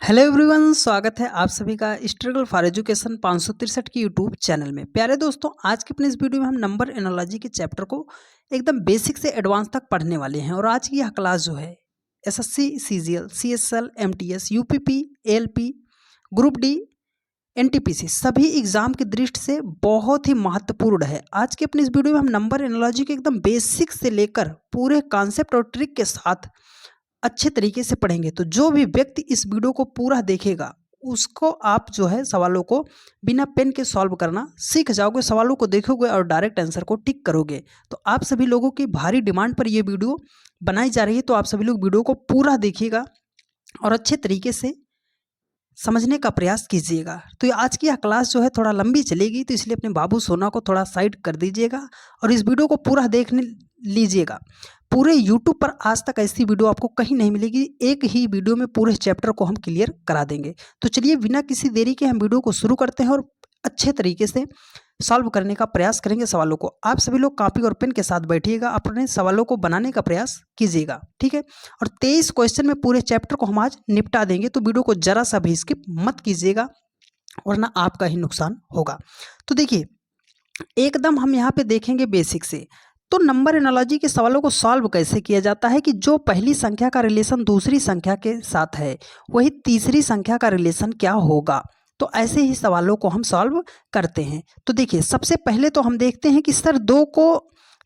Hello everyone, स्वागत है आप सभी का स्ट्रगल फॉर एजुकेशन 563 की यूट्यूब चैनल में। प्यारे दोस्तों, आज के अपने इस वीडियो में हम नंबर एनालॉजी के चैप्टर को एकदम बेसिक से एडवांस तक पढ़ने वाले हैं। और आज की यह क्लास जो है SSC, CGL, CSL, MTS, UPP, ALP, group D, NTPC सभी एग्जाम की दृष्टि से बहुत ही महत्वपूर्ण है। आज के अपने इस वीडियो में हम नंबर एनालॉजी के एकदम बेसिक से लेकर पूरे कॉन्सेप्ट और ट्रिक के साथ अच्छे तरीके से पढ़ेंगे। तो जो भी व्यक्ति इस वीडियो को पूरा देखेगा उसको आप जो है सवालों को बिना पेन के सॉल्व करना सीख जाओगे। सवालों को देखोगे और डायरेक्ट आंसर को टिक करोगे। तो आप सभी लोगों की भारी डिमांड पर ये वीडियो बनाई जा रही है, तो आप सभी लोग वीडियो को पूरा देखिएगा और अच्छे तरीके से समझने का प्रयास कीजिएगा। तो आज की यह क्लास जो है थोड़ा लंबी चलेगी, तो इसलिए अपने बाबू सोना को थोड़ा साइड कर दीजिएगा और इस वीडियो को पूरा देखने लीजिएगा। पूरे YouTube पर आज तक ऐसी वीडियो आपको कहीं नहीं मिलेगी। एक ही वीडियो में पूरे चैप्टर को हम क्लियर करा देंगे। तो चलिए बिना किसी देरी के हम वीडियो को शुरू करते हैं और अच्छे तरीके से सॉल्व करने का प्रयास करेंगे सवालों को। आप सभी लोग कॉपी और पेन के साथ बैठिएगा, अपने सवालों को बनाने का प्रयास कीजिएगा, ठीक है। और 23 क्वेश्चन में पूरे चैप्टर को हम आज निपटा देंगे। तो वीडियो को जरा सा भी स्किप मत कीजिएगा वरना आपका ही नुकसान होगा। तो देखिए, एकदम हम यहाँ पे देखेंगे बेसिक से। तो नंबर एनालॉजी के सवालों को सॉल्व कैसे किया जाता है कि जो पहली संख्या का रिलेशन दूसरी संख्या के साथ है वही तीसरी संख्या का रिलेशन क्या होगा। तो ऐसे ही सवालों को हम सॉल्व करते हैं। तो देखिए, सबसे पहले तो हम देखते हैं कि सर 2 को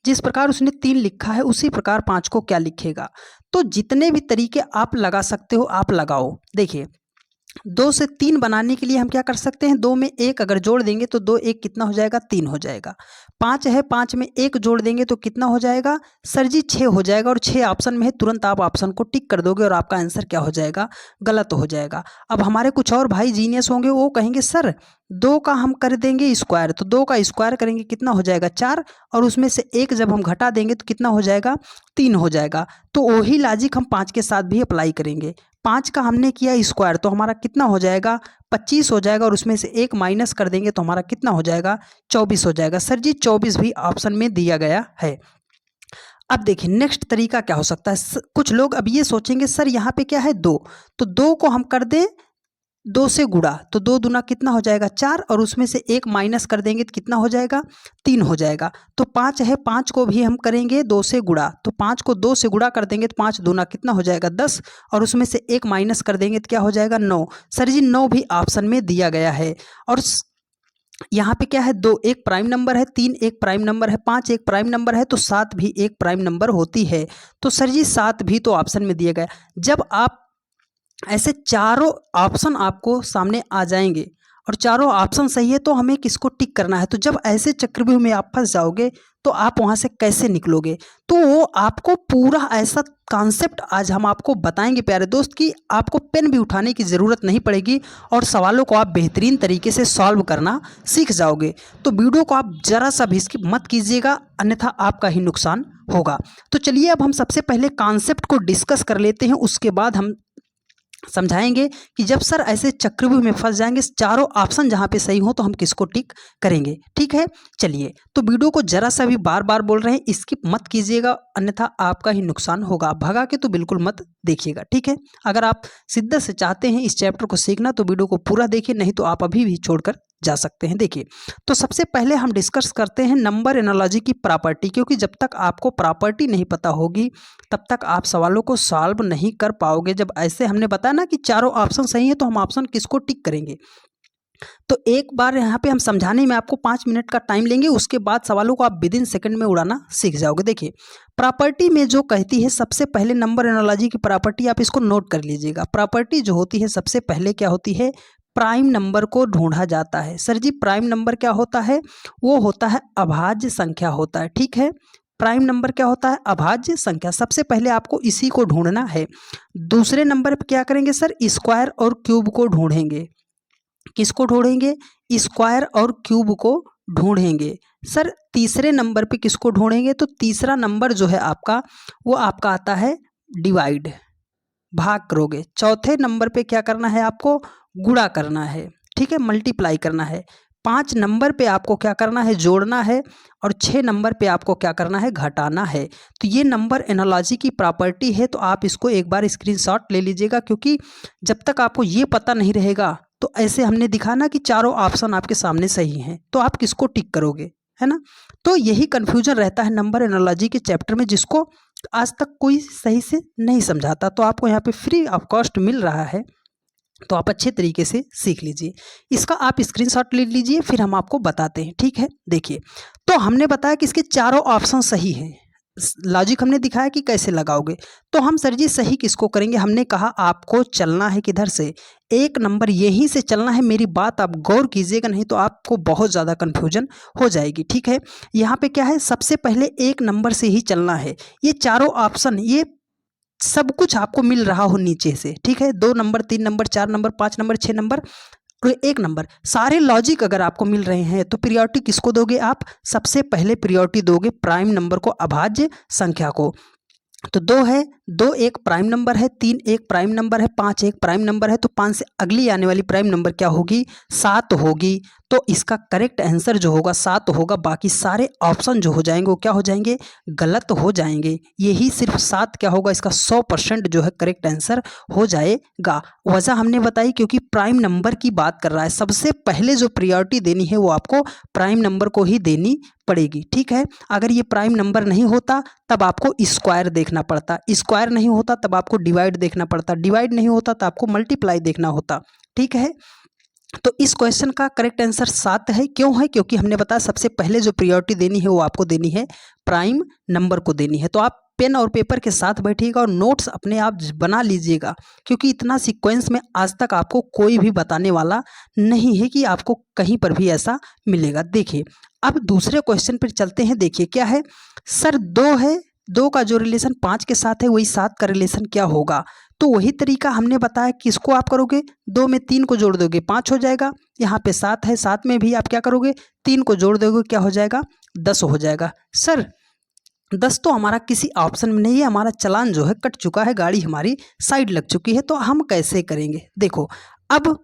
जिस प्रकार उसने 3 लिखा है उसी प्रकार 5 को क्या लिखेगा। तो जितने भी तरीके आप लगा सकते हो आप लगाओ। देखिए, 2 से 3 बनाने के लिए हम क्या कर सकते हैं, 2 में 1 अगर जोड़ देंगे तो 2 1 कितना हो जाएगा, 3 हो जाएगा। 5 है, 5 में 1 जोड़ देंगे तो कितना हो जाएगा सर जी, 6 हो जाएगा। और 6 ऑप्शन में है, तुरंत आप ऑप्शन को टिक कर दोगे और आपका आंसर क्या हो जाएगा, गलत हो जाएगा। अब हमारे कुछ और भाई जीनियस होंगे, वो कहेंगे सर 2 का हम कर देंगे स्क्वायर, तो 2 का स्क्वायर करेंगे कितना हो जाएगा 4, और उसमें से 1 जब हम घटा देंगे तो कितना हो जाएगा 3 हो जाएगा। तो वही लॉजिक हम 5 के साथ भी अप्लाई करेंगे। 5 का हमने किया स्क्वायर तो हमारा कितना हो जाएगा 25 हो जाएगा, और उसमें से 1 माइनस कर देंगे तो हमारा कितना हो जाएगा 24 हो जाएगा। सर जी 24 भी ऑप्शन में दिया गया है। अब देखिए नेक्स्ट तरीका क्या हो सकता है। कुछ लोग अब ये सोचेंगे सर यहाँ पे क्या है 2, तो 2 को हम कर दें 2 से गुणा, तो 2 दूना कितना हो जाएगा 4, और उसमें से 1 माइनस कर देंगे तो कितना हो जाएगा 3 हो जाएगा। तो 5 है, 5 को भी हम करेंगे 2 से गुणा, तो 5 को 2 से गुणा कर देंगे तो 5 दूना कितना हो जाएगा 10, और उसमें से 1 माइनस कर देंगे तो क्या हो जाएगा 9। सर जी 9 भी ऑप्शन में दिया गया है। और यहाँ पे क्या है, 2 एक प्राइम नंबर है, 3 एक प्राइम नंबर है, 5 एक प्राइम नंबर है, तो 7 भी एक प्राइम नंबर होती है। तो सर जी 7 भी तो ऑप्शन में दिया गया। जब आप ऐसे चारों ऑप्शन आपको सामने आ जाएंगे और चारों ऑप्शन सही है तो हमें किसको टिक करना है। तो जब ऐसे चक्रव्यूह में आप फंस जाओगे तो आप वहां से कैसे निकलोगे, तो वो आपको पूरा ऐसा कॉन्सेप्ट आज हम आपको बताएंगे प्यारे दोस्त कि आपको पेन भी उठाने की ज़रूरत नहीं पड़ेगी और सवालों को आप बेहतरीन तरीके से सॉल्व करना सीख जाओगे। तो वीडियो को आप जरा सा भी स्किप मत कीजिएगा, अन्यथा आपका ही नुकसान होगा। तो चलिए अब हम सबसे पहले कॉन्सेप्ट को डिस्कस कर लेते हैं, उसके बाद हम समझाएंगे कि जब सर ऐसे चक्रव्यूह में फंस जाएंगे चारों ऑप्शन जहां पे सही हो तो हम किसको टिक करेंगे। ठीक है, चलिए तो वीडियो को जरा सा भी बार बार बोल रहे हैं स्किप मत कीजिएगा, अन्यथा आपका ही नुकसान होगा। भगा के तो बिल्कुल मत देखिएगा, ठीक है। अगर आप शिद्दत से चाहते हैं इस चैप्टर को सीखना तो वीडियो को पूरा देखिए, नहीं तो आप अभी भी छोड़कर जा सकते हैं। देखिए, तो सबसे पहले हम डिस्कस करते हैं नंबर एनालॉजी की प्रॉपर्टी, क्योंकि जब तक आपको प्रॉपर्टी नहीं पता होगी तब तक आप सवालों को सॉल्व नहीं कर पाओगे। जब ऐसे हमने बताया ना कि चारों ऑप्शन सही है तो हम ऑप्शन किसको टिक करेंगे। तो एक बार यहाँ पे हम समझाने में आपको 5 मिनट का टाइम लेंगे, उसके बाद सवालों को आप विदिन सेकंड में उड़ाना सीख जाओगे। देखिए, प्रॉपर्टी में जो कहती है सबसे पहले नंबर एनालॉजी की प्रॉपर्टी, आप इसको नोट कर लीजिएगा। प्रॉपर्टी जो होती है सबसे पहले क्या होती है, प्राइम नंबर को ढूंढा जाता है। सर जी प्राइम नंबर क्या होता है, वो होता है अभाज्य संख्या होता है। ठीक है, प्राइम नंबर क्या होता है, अभाज्य संख्या। सबसे पहले आपको इसी को ढूंढना है। दूसरे नंबर पर क्या करेंगे सर, स्क्वायर और क्यूब को ढूंढेंगे। किसको ढूंढेंगे, स्क्वायर और क्यूब को ढूंढेंगे। सर तीसरे नंबर पे किसको ढूंढेंगे, तो तीसरा नंबर जो है आपका वो आपका आता है डिवाइड, भाग करोगे। चौथे नंबर पे क्या करना है, आपको गुणा करना है। ठीक है, मल्टीप्लाई करना है। 5 नंबर पे आपको क्या करना है, जोड़ना है, और 6 नंबर पे आपको क्या करना है, घटाना है। तो ये नंबर एनालॉजी की प्रॉपर्टी है, तो आप इसको एक बार स्क्रीनशॉट ले लीजिएगा, क्योंकि जब तक आपको ये पता नहीं रहेगा तो ऐसे हमने दिखा ना कि चारों ऑप्शन आपके सामने सही हैं, तो आप किसको टिक करोगे, है ना। तो यही कन्फ्यूजन रहता है नंबर एनालॉजी के चैप्टर में, जिसको आज तक कोई सही से नहीं समझाता। तो आपको यहाँ पे फ्री ऑफ कॉस्ट मिल रहा है, तो आप अच्छे तरीके से सीख लीजिए। इसका आप स्क्रीनशॉट ले लीजिए, फिर हम आपको बताते हैं, ठीक है। देखिए, तो हमने बताया कि इसके चारों ऑप्शन सही हैं। लॉजिक हमने दिखाया कि कैसे लगाओगे। तो हम सर जी सही किसको करेंगे, हमने कहा आपको चलना है किधर से, 1 नंबर यहीं से चलना है। मेरी बात आप गौर कीजिएगा, नहीं तो आपको बहुत ज़्यादा कन्फ्यूजन हो जाएगी, ठीक है। यहाँ पे क्या है, सबसे पहले 1 नंबर से ही चलना है। ये चारों ऑप्शन, ये सब कुछ आपको मिल रहा हो नीचे से, ठीक है। 2 number, 3 number, 4 number, 5 number, 6 number और 1 नंबर, सारे लॉजिक अगर आपको मिल रहे हैं तो प्रियोरिटी किसको दोगे आप, सबसे पहले प्रियोरिटी दोगे प्राइम नंबर को, अभाज्य संख्या को। तो 2 है, 2 एक प्राइम नंबर है, 3 एक प्राइम नंबर है, 5 एक प्राइम नंबर है। तो 5 से अगली आने वाली प्राइम नंबर क्या होगी, 7 होगी। तो इसका करेक्ट आंसर जो होगा 7 होगा। बाकी सारे ऑप्शन जो हो जाएंगे वो क्या हो जाएंगे, गलत हो जाएंगे। यही सिर्फ 7 क्या होगा, इसका 100% जो है करेक्ट आंसर हो जाएगा। वजह हमने बताई, क्योंकि प्राइम नंबर की बात कर रहा है, सबसे पहले जो प्रायोरिटी देनी है वो आपको प्राइम नंबर को ही देनी पड़ेगी, ठीक है। अगर ये प्राइम नंबर नहीं होता तब आपको स्क्वायर देखना पड़ता, स्क्वायर नहीं होता तब आपको डिवाइड देखना पड़ता, डिवाइड नहीं होता तो आपको मल्टीप्लाई देखना होता, ठीक है। तो इस क्वेश्चन का करेक्ट आंसर 7 है। क्यों है, क्योंकि हमने बताया सबसे पहले जो प्रायोरिटी देनी है वो आपको देनी है प्राइम नंबर को देनी है। तो आप पेन और पेपर के साथ बैठिएगा और नोट्स अपने आप बना लीजिएगा, क्योंकि इतना सीक्वेंस में आज तक आपको कोई भी बताने वाला नहीं है कि आपको कहीं पर भी ऐसा मिलेगा। देखिए, अब दूसरे क्वेश्चन पर चलते हैं। देखिए क्या है, सर 2 है, 2 का जो रिलेशन 5 के साथ है वही 7 का रिलेशन क्या होगा। तो वही तरीका हमने बताया, किसको आप करोगे, 2 में 3 को जोड़ दोगे 5 हो जाएगा। यहाँ पे 7 है, 7 में भी आप क्या करोगे, 3 को जोड़ दोगे, क्या हो जाएगा, 10 हो जाएगा। सर 10 तो हमारा किसी ऑप्शन में नहीं है, हमारा चालान जो है कट चुका है, गाड़ी हमारी साइड लग चुकी है, तो हम कैसे करेंगे। देखो, अब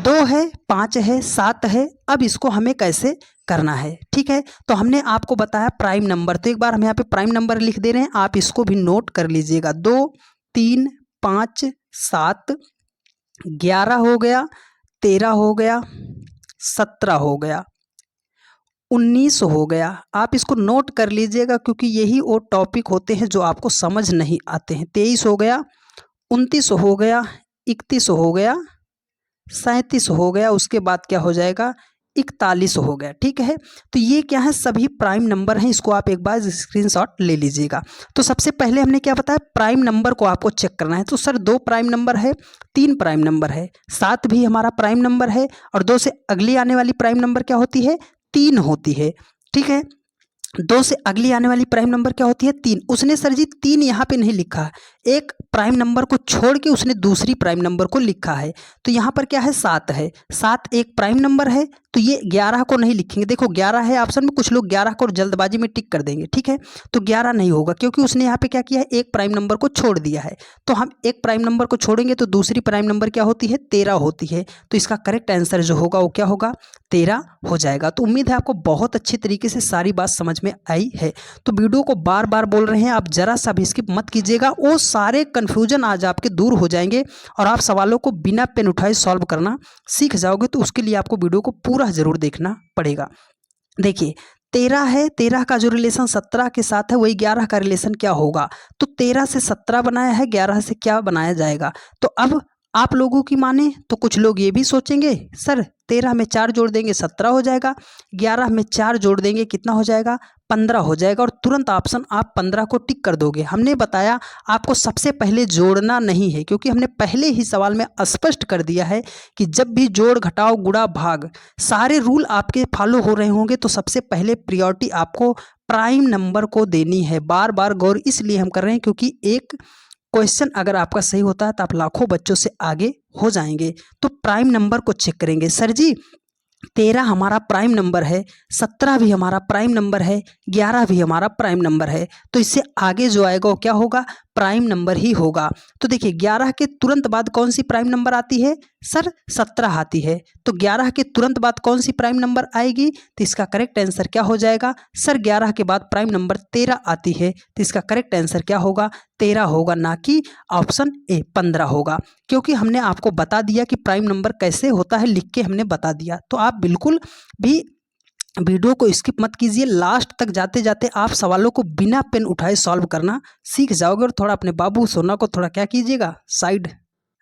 2 है, 5 है, 7 है, अब इसको हमें कैसे करना है, ठीक है। तो हमने आपको बताया प्राइम नंबर, तो एक बार हम यहाँ पे प्राइम नंबर लिख दे रहे हैं, आप इसको भी नोट कर लीजिएगा। 2, 3, 5, 7, 11 हो गया, 13 हो गया, 17 हो गया, 19 हो गया। आप इसको नोट कर लीजिएगा, क्योंकि यही वो टॉपिक होते हैं जो आपको समझ नहीं आते हैं। 23 हो गया, 29 हो गया, 31 हो गया, 37 हो गया, उसके बाद क्या हो जाएगा, 41 हो गया, ठीक है। तो ये क्या है, सभी प्राइम नंबर हैं, इसको आप एक बार स्क्रीनशॉट ले लीजिएगा। तो सबसे पहले हमने क्या बताया, प्राइम नंबर को आपको चेक करना है। तो सर 2 प्राइम नंबर है, 3 प्राइम नंबर है, 7 भी हमारा प्राइम नंबर है, और 2 से अगली आने वाली प्राइम नंबर क्या होती है, 3 होती है, ठीक है। 2 से अगली आने वाली प्राइम नंबर क्या होती है, 3। उसने सर जी 3 यहाँ पे नहीं लिखा, एक प्राइम नंबर को छोड़ के उसने दूसरी प्राइम नंबर को लिखा है। तो यहाँ पर क्या है, 7 है, 7 एक प्राइम नंबर है, तो ये 11 को नहीं लिखेंगे। देखो 11 है ऑप्शन में, कुछ लोग 11 को जल्दबाजी में टिक कर देंगे, ठीक है। तो 11 नहीं होगा, क्योंकि उसने यहाँ पे क्या किया है, एक प्राइम नंबर को छोड़ दिया है। तो हम एक प्राइम नंबर को छोड़ेंगे तो दूसरी प्राइम नंबर क्या होती है, 13 होती है। तो इसका करेक्ट आंसर जो होगा वो क्या होगा, 13 हो जाएगा। तो उम्मीद है आपको बहुत अच्छी तरीके से सारी बात समझ में आई है। तो वीडियो को बार बार बोल रहे हैं, आप जरा सा भी स्किप मत कीजिएगा, वो सारे कन्फ्यूजन आज आपके दूर हो जाएंगे और आप सवालों को बिना पेन उठाए सॉल्व करना सीख जाओगे। तो उसके लिए आपको वीडियो को पूरा जरूर देखना पड़ेगा। देखिए 13 है, 13 का जो रिलेशन 17 के साथ है वही 11 का रिलेशन क्या होगा। तो 13 से 17 बनाया है, 11 से क्या बनाया जाएगा। तो अब आप लोगों की माने तो कुछ लोग ये भी सोचेंगे, सर 13 में 4 जोड़ देंगे 17 हो जाएगा, 11 में 4 जोड़ देंगे कितना हो जाएगा, 15 हो जाएगा, और तुरंत ऑप्शन आप 15 को टिक कर दोगे। हमने बताया आपको सबसे पहले जोड़ना नहीं है, क्योंकि हमने पहले ही सवाल में स्पष्ट कर दिया है कि जब भी जोड़ घटाओ गुणा भाग सारे रूल आपके फॉलो हो रहे होंगे, तो सबसे पहले प्रायोरिटी आपको प्राइम नंबर को देनी है। बार बार गौर इसलिए हम कर रहे हैं क्योंकि एक क्वेश्चन अगर आपका सही होता है तो आप लाखों बच्चों से आगे हो जाएंगे। तो प्राइम नंबर को चेक करेंगे, सर जी 13 हमारा प्राइम नंबर है, 17 भी हमारा प्राइम नंबर है, 11 भी हमारा प्राइम नंबर है, तो इससे आगे जो आएगा वो क्या होगा, प्राइम नंबर ही होगा। तो देखिए 11 के तुरंत बाद कौन सी प्राइम नंबर आती है सर? 17 आती है। तो 11 के तुरंत बाद कौन सी प्राइम नंबर आएगी? तो इसका करेक्ट आंसर क्या हो जाएगा सर? 11 के बाद प्राइम नंबर 13 आती है। तो इसका करेक्ट आंसर क्या होगा? 13 होगा, ना कि ऑप्शन ए 15 होगा। क्योंकि हमने आपको बता दिया कि प्राइम नंबर कैसे होता है, लिख के हमने बता दिया। तो आप बिल्कुल भी वीडियो को स्किप मत कीजिए, लास्ट तक जाते जाते आप सवालों को बिना पेन उठाए सॉल्व करना सीख जाओगे। और थोड़ा अपने बाबू सोना को थोड़ा क्या कीजिएगा, साइड,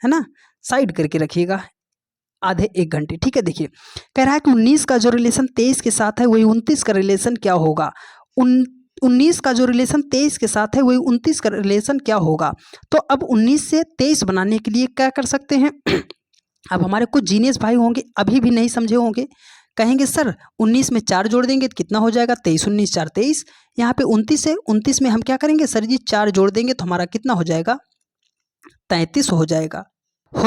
है ना, साइड करके रखिएगा आधे 1 घंटे, ठीक है। देखिए कह रहा है कि 19 का जो रिलेशन 23 के साथ है वही 29 का रिलेशन क्या होगा? 19 का जो रिलेशन 23 के साथ है वही 29 का रिलेशन क्या होगा? तो अब 19 से 23 बनाने के लिए क्या कर सकते हैं? अब हमारे कुछ जीनियस भाई होंगे अभी भी नहीं समझे होंगे, कहेंगे सर 19 में 4 जोड़ देंगे तो कितना हो जाएगा? 23 19 4 23। यहाँ पे 29 है, 29 में हम क्या करेंगे सर जी? 4 जोड़ देंगे तो हमारा कितना हो जाएगा? 33 हो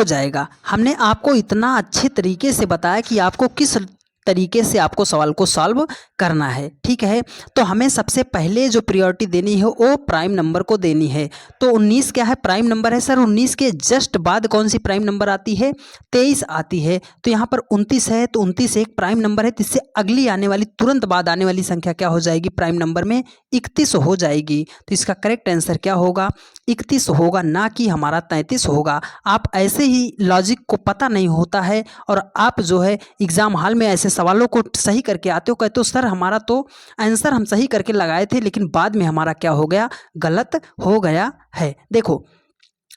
जाएगा। हमने आपको इतना अच्छे तरीके से बताया कि आपको किस तरीके से आपको सवाल को सॉल्व करना है, ठीक है। तो हमें सबसे पहले जो प्रायोरिटी देनी है वो प्राइम नंबर को देनी है। तो 19 क्या है? प्राइम नंबर है सर। 19 के जस्ट बाद कौन सी प्राइम नंबर आती है? 23 आती है। तो यहाँ पर 29 है, तो 29 एक प्राइम नंबर है, तो इससे अगली आने वाली तुरंत बाद आने वाली संख्या क्या हो जाएगी प्राइम नंबर में? 31 हो जाएगी। तो इसका करेक्ट आंसर क्या होगा? 31 होगा, ना कि हमारा 33 होगा। आप ऐसे ही लॉजिक को पता नहीं होता है और आप जो है एग्जाम हॉल में ऐसे सवालों को सही करके आते हो, कहते हो सर हमारा तो आंसर हम सही करके लगाए थे लेकिन बाद में हमारा क्या हो गया? गलत हो गया है। देखो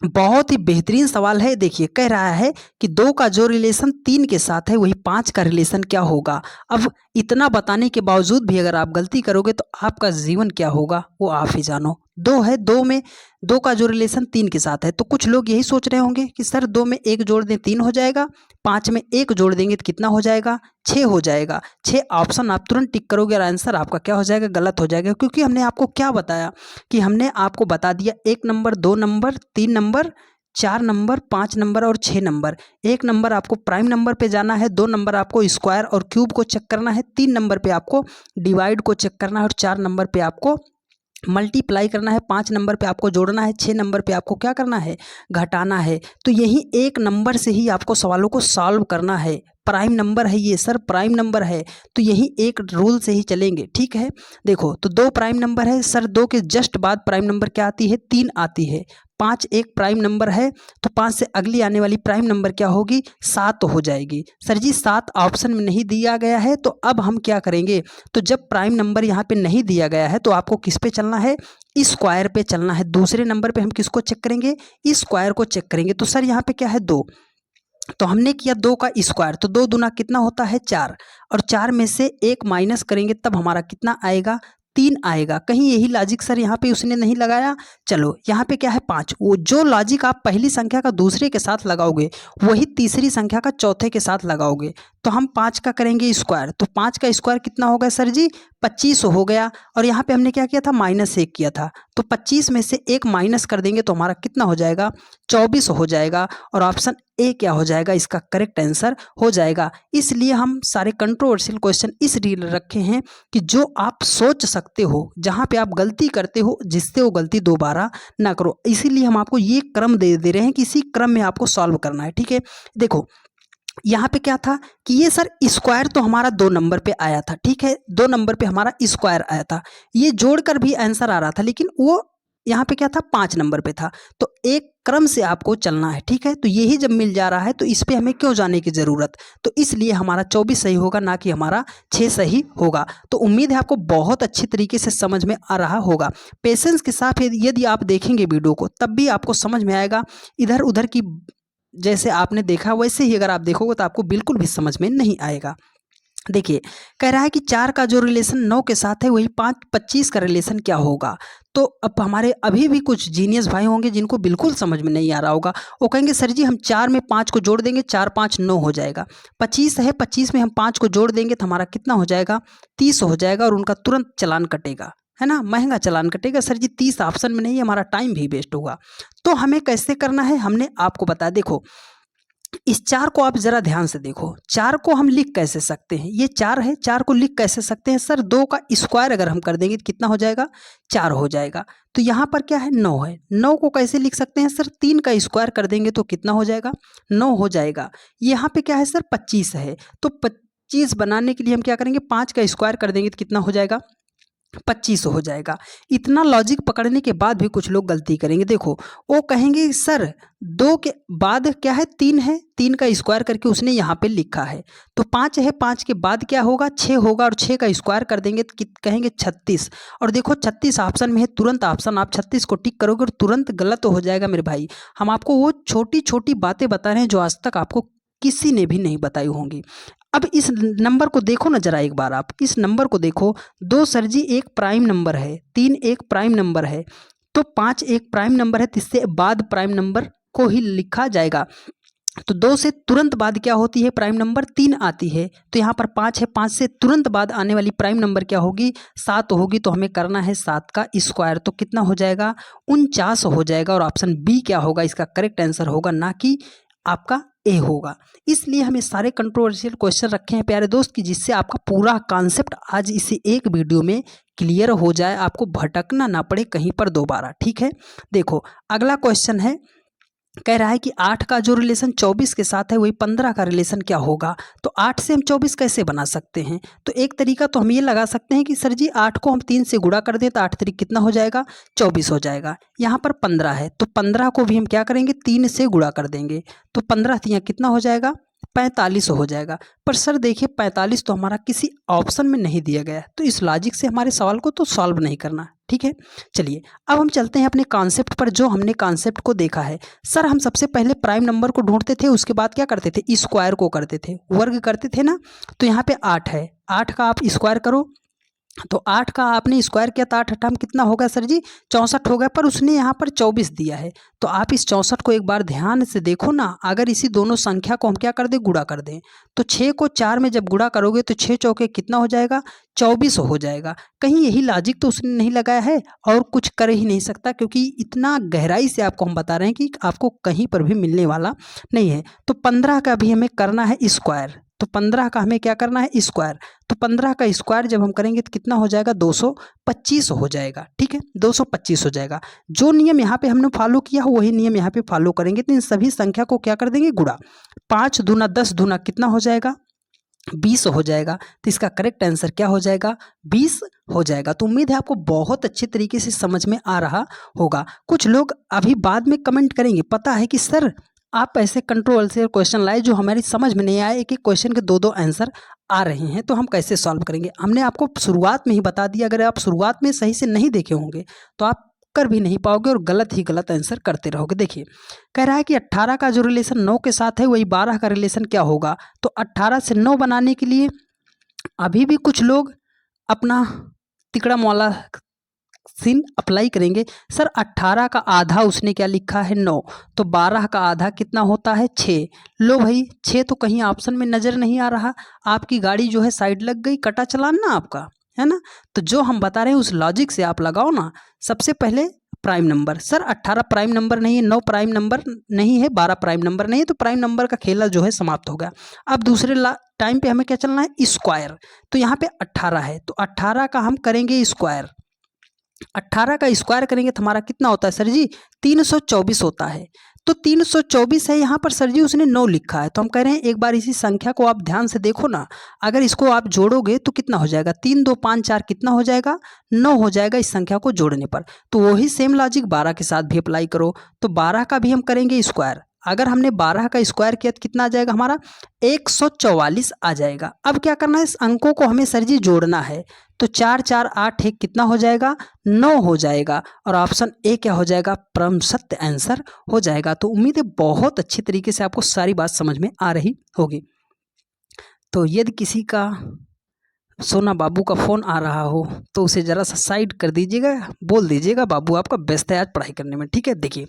बहुत ही बेहतरीन सवाल है। देखिए कह रहा है कि 2 का जो रिलेशन 3 के साथ है वही 5 का रिलेशन क्या होगा? अब इतना बताने के बावजूद भी अगर आप गलती करोगे तो आपका जीवन क्या होगा वो आप ही जानो। 2 है, 2 में 2 का जो रिलेशन 3 के साथ है, तो कुछ लोग यही सोच रहे होंगे कि सर 2 में 1 जोड़ दें 3 हो जाएगा, 5 में 1 जोड़ देंगे तो कितना हो जाएगा? 6 हो जाएगा। 6 ऑप्शन आप तुरंत टिक करोगे और आंसर आपका क्या हो जाएगा? गलत हो जाएगा। क्योंकि हमने आपको क्या बताया कि हमने आपको बता दिया 1 number, 2 number, 3 number, 4 number, 5 number और 6 नंबर। 1 नंबर आपको प्राइम नंबर पे जाना है, 2 नंबर आपको स्क्वायर और क्यूब को चेक करना है, 3 नंबर पे आपको डिवाइड को चेक करना है और 4 नंबर पे आपको मल्टीप्लाई करना है, 5 नंबर पे आपको जोड़ना है, 6 नंबर पे आपको क्या करना है? घटाना है। तो यही 1 नंबर से ही आपको सवालों को सॉल्व करना है। प्राइम नंबर है ये सर, प्राइम नंबर है, तो यही एक रूल से ही चलेंगे, ठीक है। देखो तो 2 प्राइम नंबर है सर, 2 के जस्ट बाद प्राइम नंबर क्या आती है? 3 आती है। 5 एक प्राइम नंबर है, तो 5 से अगली आने वाली प्राइम नंबर क्या होगी? 7 हो जाएगी। सर जी 7 ऑप्शन में नहीं दिया गया है, तो अब हम क्या करेंगे? तो जब प्राइम नंबर यहाँ पे नहीं दिया गया है तो आपको किस पे चलना है? स्क्वायर पे चलना है। दूसरे नंबर पे हम किसको चेक करेंगे? स्क्वायर को चेक करेंगे। तो सर यहाँ पे क्या है? 2, तो हमने किया 2 का स्क्वायर, तो 2 दूना कितना होता है? 4, और 4 में से 1 माइनस करेंगे तब हमारा कितना आएगा? 3 आएगा। कहीं यही लॉजिक सर यहाँ पे उसने नहीं लगाया? चलो यहाँ पे क्या है? 5। वो जो लॉजिक आप पहली संख्या का दूसरे के साथ लगाओगे वही तीसरी संख्या का चौथे के साथ लगाओगे। तो हम 5 का करेंगे स्क्वायर, तो 5 का स्क्वायर कितना हो गया सर जी? 25 हो गया। और यहाँ पे हमने क्या किया था? -1 किया था, तो 25 में से 1 माइनस कर देंगे तो हमारा कितना हो जाएगा? 24 हो जाएगा। और ऑप्शन ए क्या हो जाएगा? इसका करेक्ट आंसर हो जाएगा। इसलिए हम सारे कंट्रोवर्शियल क्वेश्चन इसलिए रखे हैं कि जो आप सोच सकते हो, जहाँ पे आप गलती करते हो, जिससे वो गलती दोबारा ना करो। इसीलिए हम आपको ये क्रम दे रहे हैं कि इसी क्रम में आपको सॉल्व करना है, ठीक है। देखो यहाँ पे क्या था कि ये सर स्क्वायर तो हमारा 2 नंबर पे आया था, ठीक है, 2 नंबर पे हमारा स्क्वायर आया था, ये जोड़कर भी आंसर आ रहा था, लेकिन वो यहाँ पे क्या था? 5 नंबर पे था। तो एक क्रम से आपको चलना है, ठीक है। तो यही जब मिल जा रहा है तो इस पे हमें क्यों जाने की ज़रूरत? तो इसलिए हमारा 24 सही होगा, ना कि हमारा 6 सही होगा। तो उम्मीद है आपको बहुत अच्छी तरीके से समझ में आ रहा होगा। पेशेंस के साथ यदि आप देखेंगे वीडियो को तब भी आपको समझ में आएगा। इधर उधर की जैसे आपने देखा वैसे ही अगर आप देखोगे तो आपको बिल्कुल भी समझ में नहीं आएगा। देखिए कह रहा है कि 4 का जो रिलेशन 9 के साथ है वही 25 का रिलेशन क्या होगा? तो अब हमारे अभी भी कुछ जीनियस भाई होंगे जिनको बिल्कुल समझ में नहीं आ रहा होगा। वो कहेंगे सर जी हम 4 में 5 को जोड़ देंगे, 4 5 9 हो जाएगा। 25 है, 25 में हम 5 को जोड़ देंगे तो हमारा कितना हो जाएगा? 30 हो जाएगा। और उनका तुरंत चालान कटेगा, है ना, महंगा चालान कटेगा। सर जी 30 ऑप्शन में नहीं, हमारा टाइम भी वेस्ट होगा। तो हमें कैसे करना है हमने आपको बताया। देखो इस 4 को आप ज़रा ध्यान से देखो, 4 को हम लिख कैसे सकते हैं, ये 4 है, 4 को लिख कैसे सकते हैं सर, 2 का स्क्वायर अगर हम कर देंगे तो कितना हो जाएगा, 4 हो जाएगा। तो यहाँ पर क्या है, 9 है, 9 को कैसे लिख सकते हैं सर, 3 का स्क्वायर कर देंगे तो कितना हो जाएगा, 9 हो जाएगा। यहाँ पे क्या है सर, 25 है, तो 25 बनाने के लिए हम क्या करेंगे, 5 का स्क्वायर कर देंगे तो कितना हो जाएगा, 25 हो जाएगा। इतना लॉजिक पकड़ने के बाद भी कुछ लोग गलती करेंगे। देखो वो कहेंगे सर 2 के बाद क्या है, 3 है, 3 का स्क्वायर करके उसने यहाँ पे लिखा है, तो 5 है, 5 के बाद क्या होगा, 6 होगा, और 6 का स्क्वायर कर देंगे तो कहेंगे 36। और देखो 36 ऑप्शन में है, तुरंत ऑप्शन आप 36 को टिक करोगे और तुरंत गलत हो जाएगा मेरे भाई। हम आपको वो छोटी छोटी बातें बता रहे हैं जो आज तक आपको किसी ने भी नहीं बताई होंगी। अब इस नंबर को देखो ना जरा एक बार, आप इस नंबर को देखो, 2 सर जी एक प्राइम नंबर है, 3 एक प्राइम नंबर है, तो 5 एक प्राइम नंबर है, तो इससे बाद प्राइम नंबर को ही लिखा जाएगा। तो 2 से तुरंत बाद क्या होती है, प्राइम नंबर 3 आती है, तो यहाँ पर 5 है, 5 से तुरंत बाद आने वाली प्राइम नंबर क्या होगी, 7 होगी, तो हमें करना है 7 का स्क्वायर, तो कितना हो जाएगा, 49 हो जाएगा। और ऑप्शन बी क्या होगा, इसका करेक्ट आंसर होगा, ना कि आपका ए होगा। इसलिए हमें सारे कंट्रोवर्शियल क्वेश्चन रखे हैं प्यारे दोस्त की, जिससे आपका पूरा कॉन्सेप्ट आज इसी एक वीडियो में क्लियर हो जाए, आपको भटकना ना पड़े कहीं पर दोबारा। ठीक है, देखो अगला क्वेश्चन है, कह रहा है कि 8 का जो रिलेशन 24 के साथ है वही 15 का रिलेशन क्या होगा। तो 8 से हम 24 कैसे बना सकते हैं, तो एक तरीका तो हम ये लगा सकते हैं कि सर जी 8 को हम 3 से गुणा कर दें तो 8 तरीक कितना हो जाएगा, 24 हो जाएगा। यहाँ पर 15 है, तो 15 को भी हम क्या करेंगे, 3 से गुणा कर देंगे, तो 15 यहाँ कितना हो जाएगा, 45 हो जाएगा। पर सर देखिए 45 तो हमारा किसी ऑप्शन में नहीं दिया गया है, तो इस लॉजिक से हमारे सवाल को तो सॉल्व नहीं करना। ठीक है, चलिए अब हम चलते हैं अपने कॉन्सेप्ट पर, जो हमने कॉन्सेप्ट को देखा है। सर हम सबसे पहले प्राइम नंबर को ढूंढते थे, उसके बाद क्या करते थे, स्क्वायर को करते थे, वर्ग करते थे ना। तो यहाँ पे 8 है, 8 का आप स्क्वायर करो, तो 8 का आपने स्क्वायर किया तो 8 8 कितना होगा सर जी, 64 होगा, पर उसने यहाँ पर 24 दिया है। तो आप इस 64 को एक बार ध्यान से देखो ना, अगर इसी दोनों संख्या को हम क्या कर दें, गुणा कर दें, तो 6 को 4 में जब गुणा करोगे तो 6 चौके कितना हो जाएगा, 24 हो जाएगा। कहीं यही लॉजिक तो उसने नहीं लगाया है, और कुछ कर ही नहीं सकता, क्योंकि इतना गहराई से आपको हम बता रहे हैं कि आपको कहीं पर भी मिलने वाला नहीं है। तो 15 का भी हमें करना है स्क्वायर, तो 15 का हमें क्या करना है, स्क्वायर, तो 15 का स्क्वायर जब हम करेंगे तो कितना हो जाएगा, 225 हो जाएगा। ठीक है, 225 हो जाएगा। जो नियम यहाँ पे हमने फॉलो किया हो वही नियम यहाँ पे फॉलो करेंगे, तो इन सभी संख्या को क्या कर देंगे, गुणा, 5 दूना 10 दूना कितना हो जाएगा, 20 हो जाएगा। तो इसका करेक्ट आंसर क्या हो जाएगा, 20 हो जाएगा। तो उम्मीद है आपको बहुत अच्छे तरीके से समझ में आ रहा होगा। कुछ लोग अभी बाद में कमेंट करेंगे, पता है कि सर आप ऐसे कंट्रोवर्शियल क्वेश्चन लाए जो हमारी समझ में नहीं आए, एक एक क्वेश्चन के 2 2 आंसर आ रहे हैं, तो हम कैसे सॉल्व करेंगे। हमने आपको शुरुआत में ही बता दिया, अगर आप शुरुआत में सही से नहीं देखे होंगे तो आप कर भी नहीं पाओगे और गलत ही गलत आंसर करते रहोगे। देखिए कह रहा है कि 18 का जो रिलेशन 9 के साथ है वही 12 का रिलेशन क्या होगा। तो 18 से 9 बनाने के लिए अभी भी कुछ लोग अपना तिकड़ा मौला सीन अप्लाई करेंगे। सर 18 का आधा उसने क्या लिखा है, 9, तो 12 का आधा कितना होता है, 6। लो भाई 6 तो कहीं ऑप्शन में नज़र नहीं आ रहा, आपकी गाड़ी जो है साइड लग गई, कटा चलान ना आपका, है ना। तो जो हम बता रहे हैं उस लॉजिक से आप लगाओ ना। सबसे पहले prime number, sir 18 prime number नहीं है, 9 प्राइम नंबर नहीं है, 12 प्राइम नंबर नहीं है, तो प्राइम नंबर का खेला जो है समाप्त हो गया। अब दूसरे टाइम पे हमें क्या चलना है, स्क्वायर। तो यहाँ पे 18 है, तो 18 का हम करेंगे स्क्वायर, 18 का स्क्वायर करेंगे तो हमारा कितना होता है सर जी, 324 होता है। तो 324 है, यहाँ पर सर जी उसने 9 लिखा है, तो हम कह रहे हैं एक बार इसी संख्या को आप ध्यान से देखो ना, अगर इसको आप जोड़ोगे तो कितना हो जाएगा, 3 2 5 4 कितना हो जाएगा, 9 हो जाएगा इस संख्या को जोड़ने पर। तो वही सेम लॉजिक 12 के साथ भी अप्लाई करो, तो 12 का भी हम करेंगे स्क्वायर। अगर हमने 12 का स्क्वायर किया तो कितना आ जाएगा, हमारा 144 आ जाएगा। अब क्या करना है, इस अंकों को हमें सर जी जोड़ना है, तो 4 4 8 1 कितना हो जाएगा, 9 हो जाएगा। और ऑप्शन ए क्या हो जाएगा, परम सत्य आंसर हो जाएगा। तो उम्मीद है बहुत अच्छी तरीके से आपको सारी बात समझ में आ रही होगी। तो यदि किसी का सोना बाबू का फ़ोन आ रहा हो तो उसे ज़रा सा साइड कर दीजिएगा, बोल दीजिएगा बाबू आपका व्यस्त है आज पढ़ाई करने में। ठीक है, देखिए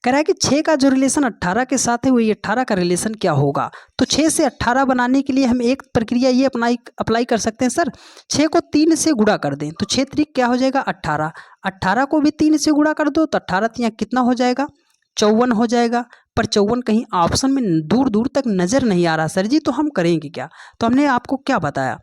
कह रहा है कि 6 का जो रिलेशन 18 के साथ है वही 18 का रिलेशन क्या होगा। तो 6 से 18 बनाने के लिए हम एक प्रक्रिया ये अप्लाई कर सकते हैं, सर 6 को 3 से गुणा कर दें, तो 6 त्रिक क्या हो जाएगा, 18। 18 को भी 3 से गुणा कर दो तो 18 यहाँ कितना हो जाएगा, 54 हो जाएगा। पर 54 कहीं ऑप्शन में दूर दूर तक नज़र नहीं आ रहा सर जी, तो हम करेंगे क्या? तो हमने आपको क्या बताया,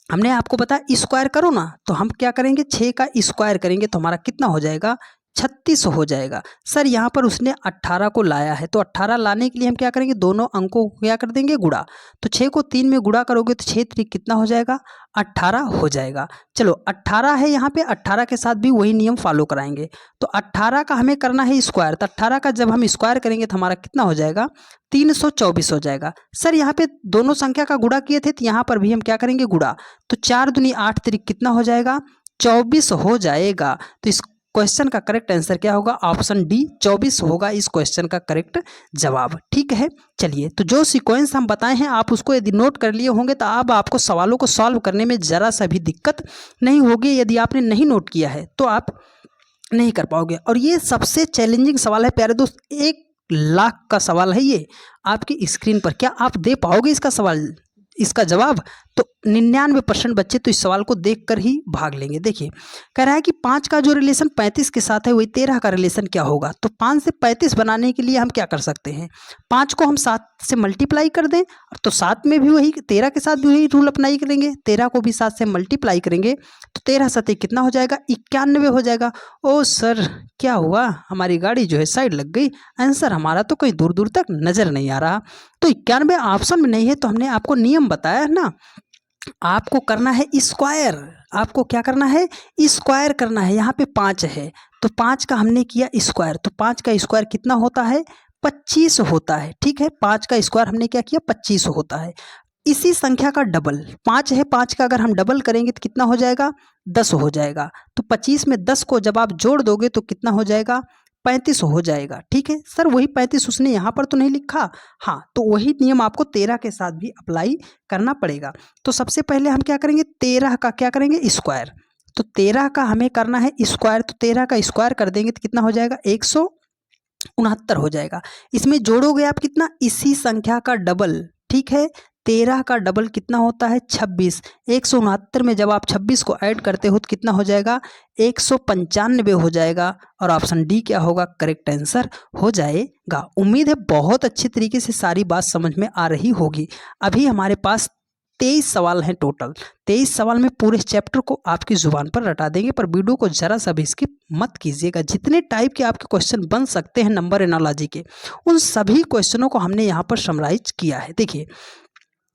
हमने आपको बताया स्क्वायर करो ना, तो हम क्या करेंगे 6 का स्क्वायर करेंगे तो हमारा कितना हो जाएगा 36 हो जाएगा। सर यहाँ पर उसने 18 को लाया है, तो 18 लाने के लिए हम क्या करेंगे, दोनों अंकों को क्या कर देंगे गुणा। तो 6 को 3 में गुणा करोगे तो 6 3 कितना हो जाएगा 18 हो जाएगा। चलो 18 है यहाँ पे, 18 के साथ भी वही नियम फॉलो कराएंगे। तो 18 का हमें करना है स्क्वायर, तो 18 का जब हम स्क्वायर करेंगे तो हमारा कितना हो जाएगा 324 हो जाएगा। सर यहाँ पे दोनों संख्या का गुणा किए थे तो यहाँ पर भी हम क्या करेंगे गुणा। तो 4 दूनी 8 तिरिक कितना हो जाएगा 24 हो जाएगा। तो इस क्वेश्चन का करेक्ट आंसर क्या होगा, ऑप्शन डी 24 होगा इस क्वेश्चन का करेक्ट जवाब। ठीक है, चलिए तो जो सीक्वेंस हम बताए हैं आप उसको यदि नोट कर लिए होंगे तो अब आपको सवालों को सॉल्व करने में ज़रा सा भी दिक्कत नहीं होगी। यदि आपने नहीं नोट किया है तो आप नहीं कर पाओगे। और ये सबसे चैलेंजिंग सवाल है प्यारे दोस्त, 1 लाख का सवाल है ये आपकी स्क्रीन पर। क्या आप दे पाओगे इसका सवाल, इसका जवाब? तो 99% बच्चे तो इस सवाल को देखकर ही भाग लेंगे। देखिए कह रहा है कि 5 का जो रिलेशन 35 के साथ है वही 13 का रिलेशन क्या होगा। तो 5 से 35 बनाने के लिए हम क्या कर सकते हैं, 5 को हम 7 से मल्टीप्लाई कर दें तो 7 में भी वही, 13 के साथ भी वही रूल अप्लाई करेंगे, 13 को भी 7 से मल्टीप्लाई करेंगे तो 13 सतह कितना हो जाएगा 91 हो जाएगा। ओ सर क्या हुआ, हमारी गाड़ी जो है साइड लग गई, आंसर हमारा तो कहीं दूर दूर तक नज़र नहीं आ रहा। तो 91 ऑप्शन में नहीं है, तो हमने आपको नियम बताया है ना, आपको करना है स्क्वायर। आपको क्या करना है स्क्वायर करना है। यहाँ पे 5 है तो 5 का हमने किया स्क्वायर, तो 5 का स्क्वायर कितना होता है 25 होता है। ठीक है, 5 का स्क्वायर हमने क्या किया 25 होता है। इसी संख्या का डबल 5 है, 5 का अगर हम डबल करेंगे तो कितना हो जाएगा 10 हो जाएगा। तो 25 में 10 को जब आप जोड़ दोगे तो कितना हो जाएगा 35 हो जाएगा। ठीक है सर, वही 35 उसने यहाँ पर तो नहीं लिखा, हाँ तो वही नियम आपको 13 के साथ भी अप्लाई करना पड़ेगा। तो सबसे पहले हम क्या करेंगे 13 का क्या करेंगे स्क्वायर, तो 13 का हमें करना है स्क्वायर, तो 13 का स्क्वायर कर देंगे तो कितना हो जाएगा 169 हो जाएगा। इसमें जोड़ोगे आप कितना, इसी संख्या का डबल। ठीक है, 13 का डबल कितना होता है 26, 169 में जब आप 26 को ऐड करते हो तो कितना हो जाएगा 195 हो जाएगा। और ऑप्शन डी क्या होगा करेक्ट आंसर हो जाएगा। उम्मीद है बहुत अच्छी तरीके से सारी बात समझ में आ रही होगी। अभी हमारे पास 23 सवाल हैं टोटल, 23 सवाल में पूरे चैप्टर को आपकी जुबान पर रटा देंगे, पर वीडियो को जरा सा भी स्किप मत कीजिएगा। जितने टाइप के आपके क्वेश्चन बन सकते हैं नंबर एनालॉजी के, उन सभी क्वेश्चनों को हमने यहाँ पर समराइज किया है। देखिए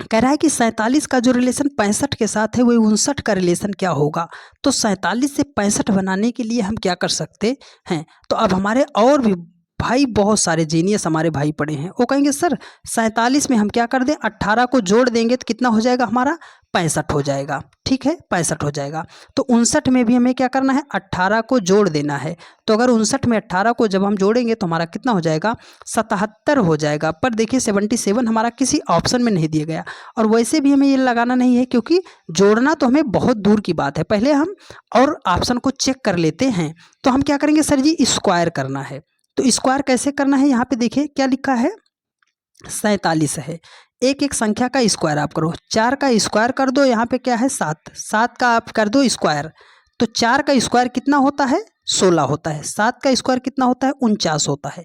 कह रहा है कि 47 का जो रिलेशन 65 के साथ है वही 59 का रिलेशन क्या होगा। तो 47 से 65 बनाने के लिए हम क्या कर सकते हैं, तो अब हमारे और भी भाई बहुत सारे जीनियस हमारे भाई पड़े हैं, वो कहेंगे सर 47 में हम क्या कर दें 18 को जोड़ देंगे तो कितना हो जाएगा हमारा 65 हो जाएगा। ठीक है 65 हो जाएगा। तो 59 में भी हमें क्या करना है 18 को जोड़ देना है। तो अगर 59 में 18 को जब हम जोड़ेंगे तो हमारा कितना हो जाएगा 77 हो जाएगा। पर देखिए 77 हमारा किसी ऑप्शन में नहीं दिया गया, और वैसे भी हमें ये लगाना नहीं है क्योंकि जोड़ना तो हमें बहुत दूर की बात है। पहले हम और ऑप्शन को चेक कर लेते हैं। तो हम क्या करेंगे सर जी स्क्वायर करना है। तो स्क्वायर कैसे करना है, यहाँ पे देखिए क्या लिखा है 47 है, एक एक संख्या का स्क्वायर आप करो। 4 का स्क्वायर कर दो, यहाँ पे क्या है 7, 7 का आप कर दो स्क्वायर, तो 4 का स्क्वायर कितना होता है 16 होता है, 7 का स्क्वायर कितना होता है 49 होता है।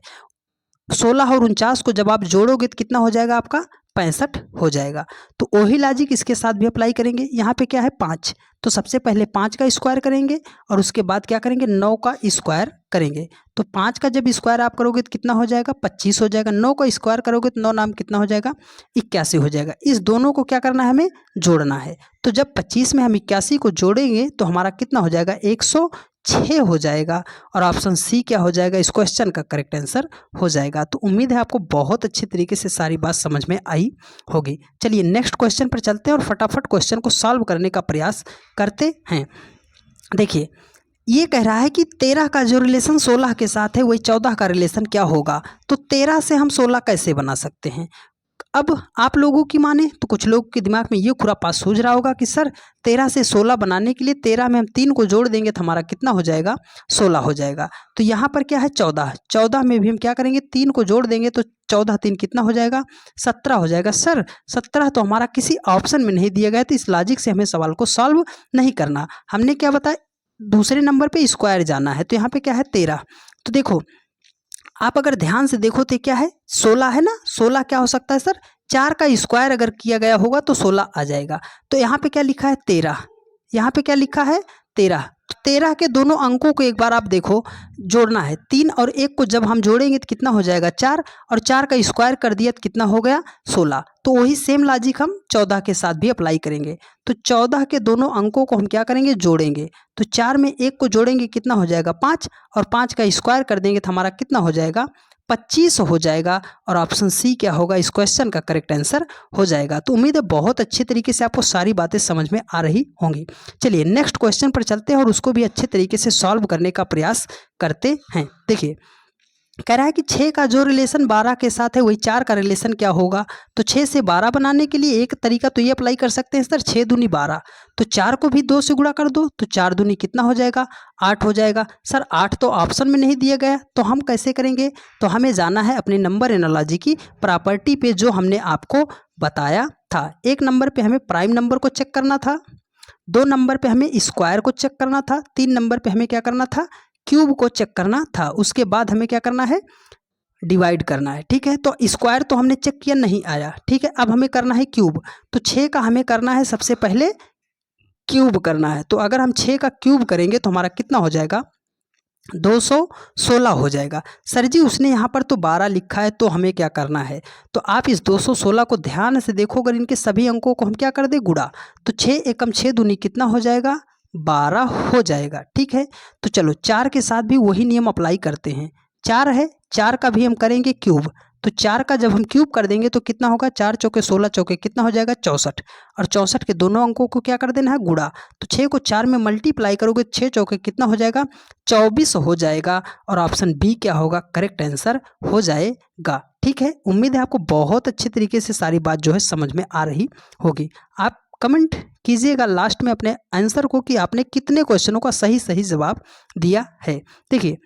16 और 49 को जब आप जोड़ोगे तो कितना हो जाएगा आपका 65 हो जाएगा। तो वही लॉजिक इसके साथ भी अप्लाई करेंगे। यहाँ पे क्या है 5, तो सबसे पहले 5 का स्क्वायर करेंगे और उसके बाद क्या करेंगे 9 का स्क्वायर करेंगे। तो 5 का जब स्क्वायर आप करोगे तो कितना हो जाएगा 25 हो जाएगा। 9 का स्क्वायर करोगे तो 9 नाम कितना हो जाएगा 81 हो जाएगा। इस दोनों को क्या करना है हमें जोड़ना है। तो जब 25 में हम 81 को जोड़ेंगे तो हमारा कितना हो जाएगा 106 हो जाएगा। और ऑप्शन सी क्या हो जाएगा इस क्वेश्चन का करेक्ट आंसर हो जाएगा। तो उम्मीद है आपको बहुत अच्छी तरीके से सारी बात समझ में आई होगी। चलिए नेक्स्ट क्वेश्चन पर चलते हैं और फटाफट क्वेश्चन को सॉल्व करने का प्रयास करते हैं। देखिए ये कह रहा है कि 13 का जो रिलेशन 16 के साथ है वही 14 का रिलेशन क्या होगा। तो 13 से हम 16 कैसे बना सकते हैं। अब आप लोगों की माने तो कुछ लोगों के दिमाग में ये खुरापात सूझ रहा होगा कि सर 13 से 16 बनाने के लिए 13 में हम 3 को जोड़ देंगे तो हमारा कितना हो जाएगा 16 हो जाएगा। तो यहाँ पर क्या है 14, 14 में भी हम क्या करेंगे 3 को जोड़ देंगे तो 14 3 कितना हो जाएगा 17 हो जाएगा। सर 17 तो हमारा किसी ऑप्शन में नहीं दिया गया, तो इस लॉजिक से हमें सवाल को सॉल्व नहीं करना। हमने क्या बताया दूसरे नंबर पे स्क्वायर जाना है। तो यहाँ पे क्या है 13। तो देखो आप अगर ध्यान से देखो तो क्या है, 16 है ना। 16 क्या हो सकता है सर, 4 का स्क्वायर अगर किया गया होगा तो 16 आ जाएगा। तो यहाँ पे क्या लिखा है 13, यहाँ पे क्या लिखा है 13। तो 13 के दोनों अंकों को एक बार आप देखो, जोड़ना है। 3 और 1 को जब हम जोड़ेंगे तो कितना हो जाएगा 4, और 4 का स्क्वायर कर दिया तो कितना हो गया 16। तो वही सेम लॉजिक हम 14 के साथ भी अप्लाई करेंगे। तो 14 के दोनों अंकों को हम क्या करेंगे, जोड़ेंगे। तो 4 में 1 को जोड़ेंगे कितना हो जाएगा 5, और 5 का स्क्वायर कर देंगे तो हमारा कितना हो जाएगा 25 हो जाएगा। और ऑप्शन सी क्या होगा, इस क्वेश्चन का करेक्ट आंसर हो जाएगा। तो उम्मीद है बहुत अच्छे तरीके से आपको सारी बातें समझ में आ रही होंगी। चलिए नेक्स्ट क्वेश्चन पर चलते हैं और उसको भी अच्छे तरीके से सॉल्व करने का प्रयास करते हैं। देखिए कह रहा है कि 6 का जो रिलेशन 12 के साथ है वही 4 का रिलेशन क्या होगा। तो 6 से 12 बनाने के लिए एक तरीका तो ये अप्लाई कर सकते हैं सर, 6 दूनी 12, तो 4 को भी 2 से गुणा कर दो, तो 4 दूनी कितना हो जाएगा 8 हो जाएगा। सर 8 तो ऑप्शन में नहीं दिया गया, तो हम कैसे करेंगे, तो हमें जाना है अपने नंबर एनालॉजी की प्रॉपर्टी पे जो हमने आपको बताया था। 1 नंबर पे हमें प्राइम नंबर को चेक करना था, 2 नंबर पे हमें स्क्वायर को चेक करना था, 3 नंबर पे हमें क्या करना था, क्यूब को चेक करना था। उसके बाद हमें क्या करना है, डिवाइड करना है। ठीक है, तो स्क्वायर तो हमने चेक किया नहीं आया। ठीक है, अब हमें करना है क्यूब। तो 6 का हमें करना है सबसे पहले क्यूब करना है। तो अगर हम 6 का क्यूब करेंगे तो हमारा कितना हो जाएगा 216 हो जाएगा। सर जी उसने यहाँ पर तो 12 लिखा है, तो हमें क्या करना है, तो आप इस 216 को ध्यान से देखो, अगर इनके सभी अंकों को हम क्या कर दें गुणा, तो 6 एकम 6 दूनी कितना हो जाएगा 12 हो जाएगा। ठीक है, तो चलो 4 के साथ भी वही नियम अप्लाई करते हैं। 4 है, 4 का भी हम करेंगे क्यूब। तो 4 का जब हम क्यूब कर देंगे तो कितना होगा, 4 चौके 16 चौके कितना हो जाएगा 64, और 64 के दोनों अंकों को क्या कर देना है गुणा। तो 6 को 4 में मल्टीप्लाई करोगे, 6 चौके कितना हो जाएगा 24 हो जाएगा। और ऑप्शन बी क्या होगा, करेक्ट आंसर हो जाएगा। ठीक है, उम्मीद है आपको बहुत अच्छे तरीके से सारी बात जो है समझ में आ रही होगी। आप कमेंट कीजिएगा लास्ट में अपने आंसर को कि आपने कितने क्वेश्चनों का सही सही जवाब दिया है। देखिए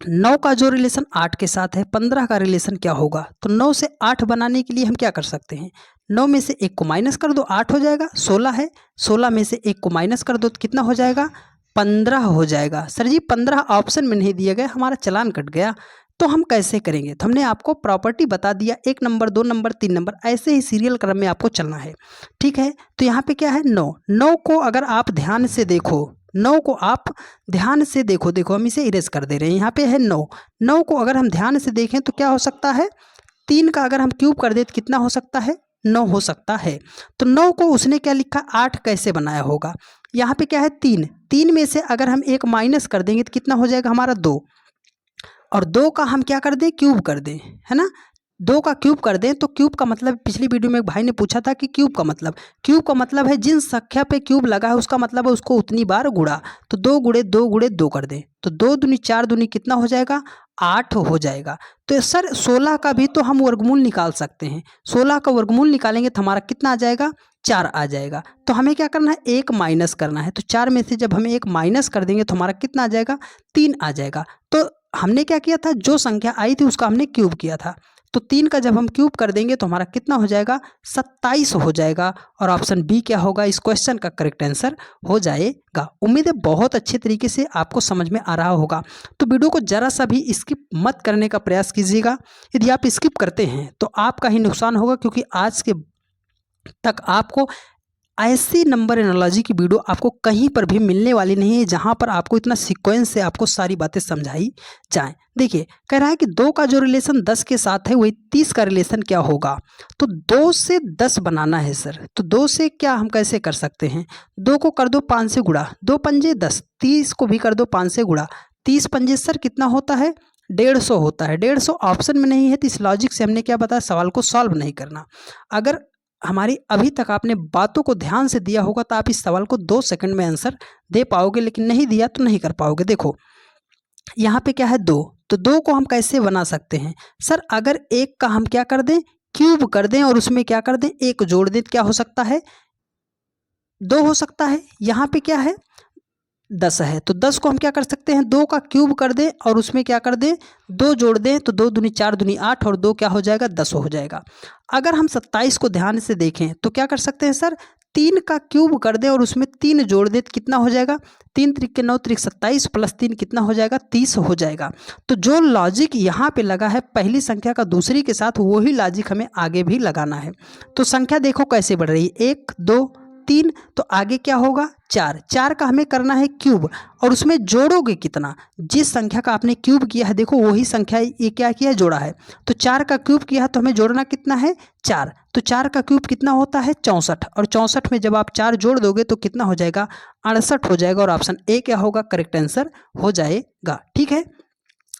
9 का जो रिलेशन 8 के साथ है, 15 का रिलेशन क्या होगा। तो 9 से 8 बनाने के लिए हम क्या कर सकते हैं, 9 में से 1 को माइनस कर दो 8 हो जाएगा। 16 है, 16 में से 1 को माइनस कर दो तो कितना हो जाएगा 15 हो जाएगा। सर जी 15 ऑप्शन में नहीं दिया गया, हमारा चालान कट गया, तो हम कैसे करेंगे। तो हमने आपको प्रॉपर्टी बता दिया, 1 नंबर 2 नंबर 3 नंबर, ऐसे ही सीरियल क्रम में आपको चलना है। ठीक है, तो यहाँ पे क्या है 9 को अगर आप ध्यान से देखो, 9 को आप ध्यान से देखो, देखो हम इसे इरेज कर दे रहे हैं, यहाँ पे है 9 को अगर हम ध्यान से देखें तो क्या हो सकता है, 3 का अगर हम क्यूब कर दे तो कितना हो सकता है 9 हो सकता है। तो 9 को उसने क्या लिखा 8 कैसे बनाया होगा, यहाँ पे क्या है 3 में से अगर हम 1 माइनस कर देंगे तो कितना हो जाएगा हमारा 2, और 2 का हम क्या कर दें क्यूब कर दें, है ना। 2 का क्यूब कर दें, तो क्यूब का मतलब पिछली वीडियो में एक भाई ने पूछा था कि क्यूब का मतलब है जिन संख्या पे क्यूब लगा है उसका मतलब है उसको उतनी बार गुणा। तो 2 गुणे 2 गुणे 2 कर दें, तो 2 दूनी 4 दूनी कितना हो जाएगा 8 हो जाएगा। तो सर 16 का भी तो हम वर्गमूल निकाल सकते हैं, 16 का वर्गमूल निकालेंगे तो हमारा कितना आ जाएगा 4 आ जाएगा। तो हमें क्या करना है 1 माइनस करना है। तो 4 में से जब हमें 1 माइनस कर देंगे तो हमारा कितना आ जाएगा 3 आ जाएगा। तो हमने क्या किया था, जो संख्या आई थी उसका हमने क्यूब किया था। तो 3 का जब हम क्यूब कर देंगे तो हमारा कितना हो जाएगा 27 हो जाएगा। और ऑप्शन बी क्या होगा, इस क्वेश्चन का करेक्ट आंसर हो जाएगा। उम्मीद है बहुत अच्छे तरीके से आपको समझ में आ रहा होगा। तो वीडियो को जरा सा भी स्किप मत करने का प्रयास कीजिएगा, यदि आप स्किप करते हैं तो आपका ही नुकसान होगा, क्योंकि आज के तक आपको ऐसी नंबर एनालॉजी की वीडियो आपको कहीं पर भी मिलने वाली नहीं है जहां पर आपको इतना सीक्वेंस से आपको सारी बातें समझाई जाएं। देखिए कह रहा है कि 2 का जो रिलेशन 10 के साथ है वही 30 का रिलेशन क्या होगा। तो 2 से 10 बनाना है सर, तो 2 से क्या हम कैसे कर सकते हैं, 2 को कर दो 5 से गुणा, 2 पंजे 10, 30 को भी कर दो 5 से गुणा, 30 पंजे सर कितना होता है 150 होता है। 150 ऑप्शन में नहीं है, तो इस लॉजिक से हमने क्या बताया, सवाल को सॉल्व नहीं करना। अगर हमारी अभी तक आपने बातों को ध्यान से दिया होगा तो आप इस सवाल को 2 सेकंड में आंसर दे पाओगे, लेकिन नहीं दिया तो नहीं कर पाओगे। देखो यहाँ पे क्या है 2, तो 2 को हम कैसे बना सकते हैं सर, अगर 1 का हम क्या कर दें क्यूब कर दें और उसमें क्या कर दें 1 जोड़ दें, क्या हो सकता है 2 हो सकता है। यहाँ पे क्या है 10 है, तो 10 को हम क्या कर सकते हैं 2 का क्यूब कर दें और उसमें क्या कर दें 2 जोड़ दें, तो 2 दूनी 4 दूनी 8 और 2 क्या हो जाएगा 10 हो जाएगा। अगर हम 27 को ध्यान से देखें तो क्या कर सकते हैं सर, 3 का क्यूब कर दें और उसमें 3 जोड़ दें तो कितना हो जाएगा, 3 त्रिक के 9 त्रिक 27 प्लस 3 कितना हो जाएगा, 30 हो जाएगा। तो जो लॉजिक यहाँ पे लगा है पहली संख्या का दूसरी के साथ, वही लॉजिक हमें आगे भी लगाना है। तो संख्या देखो कैसे बढ़ रही है, 1 2 3, तो आगे क्या होगा 4, 4 का हमें करना है क्यूब और उसमें जोड़ोगे कितना, जिस संख्या का आपने क्यूब किया है देखो वही संख्या ये क्या किया है, जोड़ा है। तो 4 का क्यूब किया है तो हमें जोड़ना कितना है 4, तो 4 का क्यूब कितना होता है 64, और 64 में जब आप 4 जोड़ दोगे तो कितना हो जाएगा 68 हो जाएगा, और ऑप्शन ए क्या होगा, करेक्ट आंसर हो जाएगा। ठीक है,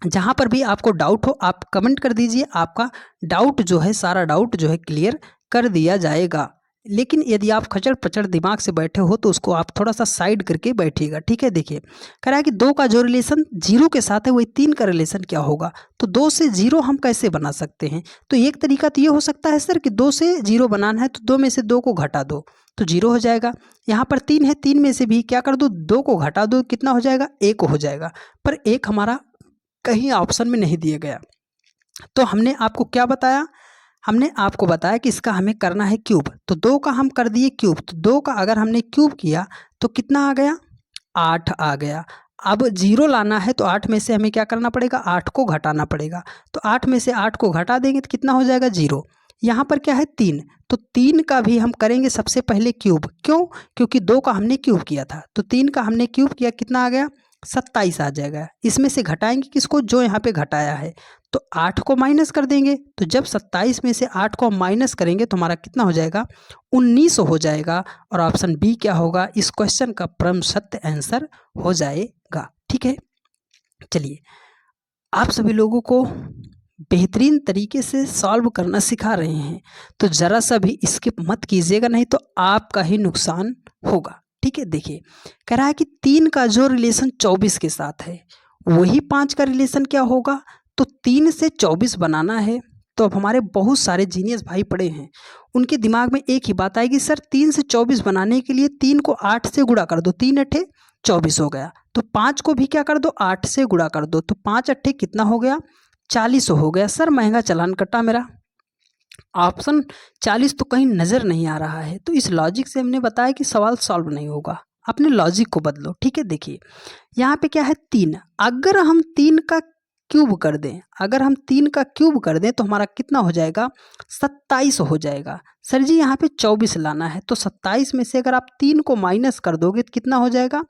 जहाँ पर भी आपको डाउट हो आप कमेंट कर दीजिए, आपका डाउट जो है सारा डाउट जो है क्लियर कर दिया जाएगा। लेकिन यदि आप खचड़ पचड़ दिमाग से बैठे हो तो उसको आप थोड़ा सा साइड करके बैठिएगा। ठीक है, देखिए कह रहा है कि 2 का जो रिलेशन 0 के साथ है वही 3 का रिलेशन क्या होगा, तो 2 से 0 हम कैसे बना सकते हैं। तो एक तरीका तो ये हो सकता है सर कि 2 से 0 बनाना है तो 2 में से 2 को घटा दो तो 0 हो जाएगा। यहाँ पर 3 है, 3 में से भी क्या कर दो, 2 को घटा दो, कितना हो जाएगा 1 हो जाएगा। पर 1 हमारा कहीं ऑप्शन में नहीं दिया गया, तो हमने आपको क्या बताया, हमने आपको बताया कि इसका हमें करना है क्यूब। तो 2 का हम कर दिए क्यूब, तो 2 का अगर हमने क्यूब किया तो कितना आ गया 8 आ गया। अब 0 लाना है तो 8 में से हमें क्या करना पड़ेगा, 8 को घटाना पड़ेगा। तो 8 में से 8 को घटा देंगे तो कितना हो जाएगा 0। यहाँ पर क्या है 3, तो 3 का भी हम करेंगे सबसे पहले क्यूब, क्यों, क्योंकि 2 का हमने क्यूब किया था, तो 3 का हमने क्यूब किया, कितना आ गया 27 आ जाएगा। इसमें से घटाएंगे किसको, जो यहाँ पे घटाया है, तो 8 को माइनस कर देंगे। तो जब 27 में से 8 को माइनस करेंगे तो हमारा कितना हो जाएगा 19 हो जाएगा, और ऑप्शन बी क्या होगा, इस क्वेश्चन का परम सत्य आंसर हो जाएगा। ठीक है, चलिए आप सभी लोगों को बेहतरीन तरीके से सॉल्व करना सिखा रहे हैं, तो ज़रा सा भी स्किप मत कीजिएगा, नहीं तो आपका ही नुकसान होगा। ठीक है, देखिए कह रहा है कि 3 का जो रिलेशन 24 के साथ है वही 5 का रिलेशन क्या होगा, तो 3 से 24 बनाना है। तो अब हमारे बहुत सारे जीनियस भाई पड़े हैं, उनके दिमाग में एक ही बात आएगी, सर 3 से 24 बनाने के लिए 3 को 8 से गुणा कर दो, 3 अट्ठे 24 हो गया, तो 5 को भी क्या कर दो 8 से गुणा कर दो, तो 5 अट्ठे कितना हो गया 40 हो गया। सर महंगा चालान कटा मेरा, ऑप्शन 40 तो कहीं नज़र नहीं आ रहा है। तो इस लॉजिक से हमने बताया कि सवाल सॉल्व नहीं होगा, अपने लॉजिक को बदलो। ठीक है, देखिए यहाँ पे क्या है 3, अगर हम 3 का क्यूब कर दें, अगर हम 3 का क्यूब कर दें तो हमारा कितना हो जाएगा 27 हो जाएगा। सर जी यहाँ पे 24 लाना है, तो 27 में से अगर आप 3 को माइनस कर दोगे तो कितना हो जाएगा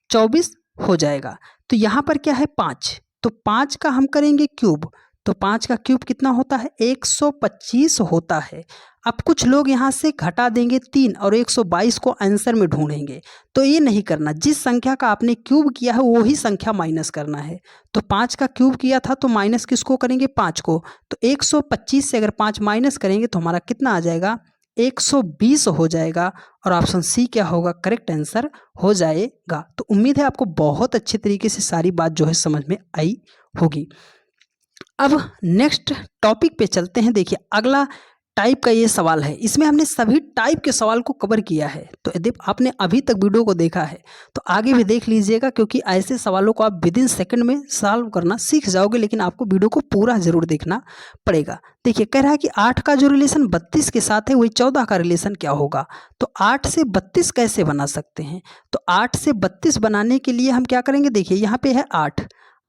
24 हो जाएगा। तो यहाँ पर क्या है 5, तो 5 का हम करेंगे क्यूब, तो 5 का क्यूब कितना होता है 125 होता है। अब कुछ लोग यहाँ से घटा देंगे 3 और 122 को आंसर में ढूंढेंगे, तो ये नहीं करना, जिस संख्या का आपने क्यूब किया है वही संख्या माइनस करना है। तो 5 का क्यूब किया था तो माइनस किसको करेंगे 5 को, तो 125 से अगर 5 माइनस करेंगे तो हमारा कितना आ जाएगा 120 हो जाएगा, और ऑप्शन सी क्या होगा, करेक्ट आंसर हो जाएगा। तो उम्मीद है आपको बहुत अच्छे तरीके से सारी बात जो है समझ में आई होगी। अब नेक्स्ट टॉपिक पे चलते हैं। देखिए अगला टाइप का ये सवाल है, इसमें हमने सभी टाइप के सवाल को कवर किया है, तो यदि आपने अभी तक वीडियो को देखा है तो आगे भी देख लीजिएगा, क्योंकि ऐसे सवालों को आप विदिन सेकंड में सॉल्व करना सीख जाओगे, लेकिन आपको वीडियो को पूरा जरूर देखना पड़ेगा। देखिए कह रहा है कि 8 का जो रिलेशन 32 के साथ है वही 14 का रिलेशन क्या होगा, तो 8 से 32 कैसे बना सकते हैं। तो 8 से 32 बनाने के लिए हम क्या करेंगे, देखिए यहाँ पे है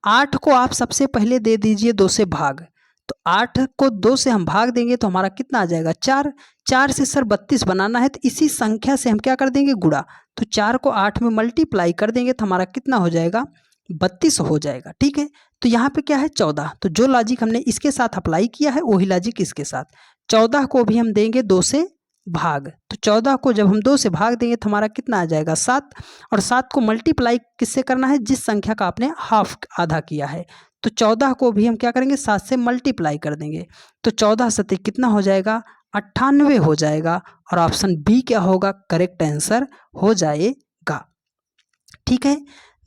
8 को आप सबसे पहले दे दीजिए 2 से भाग, तो 8 को 2 से हम भाग देंगे तो हमारा कितना आ जाएगा 4, 4 से सर 32 बनाना है तो इसी संख्या से हम क्या कर देंगे गुणा, तो 4 को 8 में मल्टीप्लाई कर देंगे तो हमारा कितना हो जाएगा 32 हो जाएगा। ठीक है, तो यहाँ पे क्या है 14, तो जो लॉजिक हमने इसके साथ अप्लाई किया है वही लॉजिक इसके साथ, 14 को भी हम देंगे 2 से भाग, तो 14 को जब हम 2 से भाग देंगे तो हमारा कितना आ जाएगा 7, और 7 को मल्टीप्लाई किससे करना है, जिस संख्या का आपने हाफ आधा किया है, तो 14 को भी हम क्या करेंगे 7 से मल्टीप्लाई कर देंगे, तो 14 सत्ते कितना हो जाएगा 98 हो जाएगा, और ऑप्शन बी क्या होगा, करेक्ट आंसर हो जाएगा। ठीक है,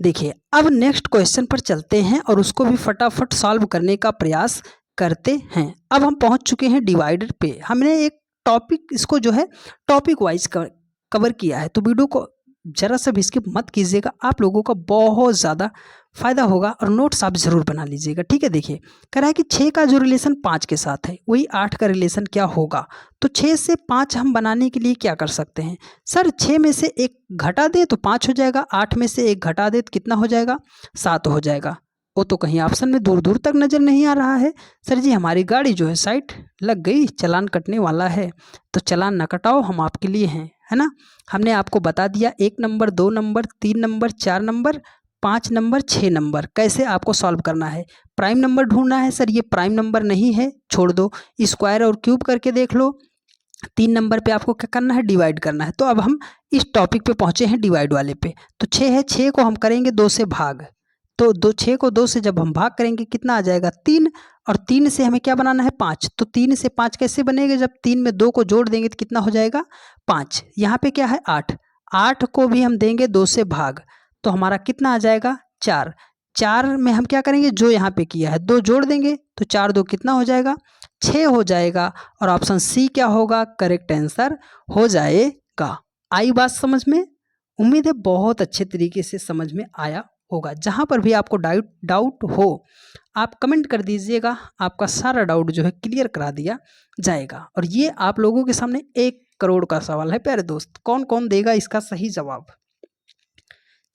देखिए अब नेक्स्ट क्वेश्चन पर चलते हैं और उसको भी फटाफट सॉल्व करने का प्रयास करते हैं। अब हम पहुंच चुके हैं डिवाइडेड पे, हमने एक टॉपिक इसको जो है टॉपिक वाइज कवर किया है, तो वीडियो को ज़रा सा भी स्किप मत कीजिएगा, आप लोगों का बहुत ज़्यादा फ़ायदा होगा और नोट्स आप ज़रूर बना लीजिएगा। ठीक है, देखिए कह रहा है कि 6 का जो रिलेशन 5 के साथ है वही 8 का रिलेशन क्या होगा। तो 6 से 5 हम बनाने के लिए क्या कर सकते हैं सर, 6 में से 1 घटा दे तो 5 हो जाएगा, 8 में से 1 घटा दे तो कितना हो जाएगा, 7 हो जाएगा। वो तो कहीं ऑप्शन में दूर दूर तक नज़र नहीं आ रहा है। सर जी हमारी गाड़ी जो है साइड लग गई, चालान कटने वाला है, तो चालान ना कटाओ, हम आपके लिए हैं, है ना। हमने आपको बता दिया 1 number, 2 number, 3 number, 4 number, 5 number, 6 number कैसे आपको सॉल्व करना है। प्राइम नंबर ढूंढना है सर, ये प्राइम नंबर नहीं है, छोड़ दो, स्क्वायर और क्यूब करके देख लो। 3 नंबर पे आपको क्या करना है, डिवाइड करना है। तो अब हम इस टॉपिक पे पहुंचे हैं डिवाइड वाले पे। तो 6 है, 6 को हम करेंगे 2 से भाग, तो 6 को 2 से जब हम भाग करेंगे कितना आ जाएगा 3, और 3 से हमें क्या बनाना है 5। तो 3 से 5 कैसे बनेगा, जब 3 में 2 को जोड़ देंगे तो कितना हो जाएगा 5। यहाँ पे क्या है 8, 8 को भी हम देंगे 2 से भाग, तो हमारा कितना आ जाएगा 4। 4 में हम क्या करेंगे, जो यहाँ पे किया है 2 जोड़ देंगे, तो 4 2 कितना हो जाएगा 6 हो जाएगा। और ऑप्शन सी क्या होगा, करेक्ट आंसर हो जाएगा। आई बात समझ में? उम्मीद है बहुत अच्छे तरीके से समझ में आया होगा। जहाँ पर भी आपको डाउट हो आप कमेंट कर दीजिएगा, आपका सारा डाउट जो है क्लियर करा दिया जाएगा। और ये आप लोगों के सामने 1 करोड़ का सवाल है प्यारे दोस्त, कौन कौन देगा इसका सही जवाब।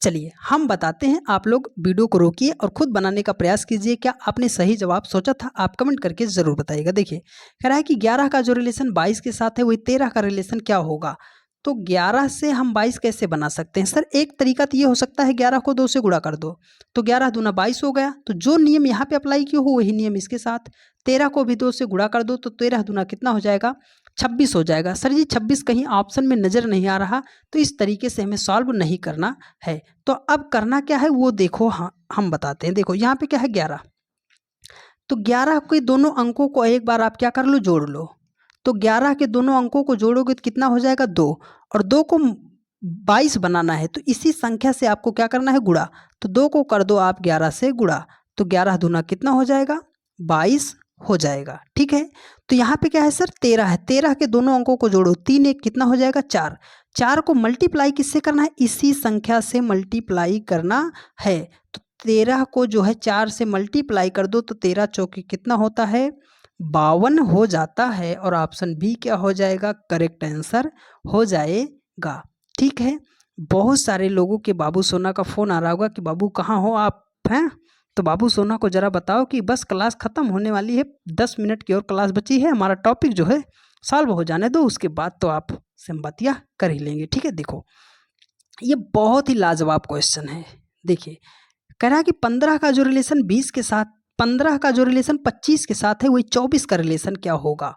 चलिए हम बताते हैं, आप लोग वीडियो को रोकिए और खुद बनाने का प्रयास कीजिए। क्या आपने सही जवाब सोचा था, आप कमेंट करके ज़रूर बताइएगा। देखिए कह रहा है कि 11 का जो रिलेशन 22 के साथ है वही 13 का रिलेशन क्या होगा। तो 11 से हम 22 कैसे बना सकते हैं सर, एक तरीका तो ये हो सकता है 11 को 2 से गुणा कर दो, तो 11 दूना 22 हो गया। तो जो नियम यहाँ पे अप्लाई किया हो वही नियम इसके साथ। 13 को भी 2 से गुणा कर दो, तो 13 दूना कितना हो जाएगा 26 हो जाएगा। सर जी 26 कहीं ऑप्शन में नज़र नहीं आ रहा, तो इस तरीके से हमें सॉल्व नहीं करना है। तो अब करना क्या है वो देखो, हाँ हम बताते हैं। देखो यहाँ पे क्या है 11, तो 11 के दोनों अंकों को एक बार आप क्या कर लो, जोड़ लो। तो 11 के दोनों अंकों को जोड़ोगे तो कितना हो जाएगा 2, और 2 को 22 बनाना है, तो इसी संख्या से आपको क्या करना है गुणा। तो 2 को कर दो आप 11 से गुणा, तो 11 दूना कितना हो जाएगा 22 हो जाएगा। ठीक है, तो यहाँ पे क्या है सर 13 है, 13 के दोनों अंकों को जोड़ो, 3 1 कितना हो जाएगा 4, 4 को मल्टीप्लाई किससे करना है, इसी संख्या से मल्टीप्लाई करना है। तो 13 को जो है 4 से मल्टीप्लाई कर दो, तो 13 चौके कितना होता है 52 हो जाता है। और ऑप्शन बी क्या हो जाएगा, करेक्ट आंसर हो जाएगा। ठीक है, बहुत सारे लोगों के बाबू सोना का फ़ोन आ रहा होगा कि बाबू कहाँ हो आप हैं। तो बाबू सोना को ज़रा बताओ कि बस क्लास ख़त्म होने वाली है, 10 मिनट की और क्लास बची है, हमारा टॉपिक जो है सॉल्व हो जाने दो, उसके बाद तो आप से हम बातियाँ कर ही लेंगे। ठीक है, देखो ये बहुत ही लाजवाब क्वेश्चन है। देखिए कह रहा है कि 15 का जो रिलेशन 20 के साथ, 15 का जो रिलेशन 25 के साथ है वही 24 का रिलेशन क्या होगा।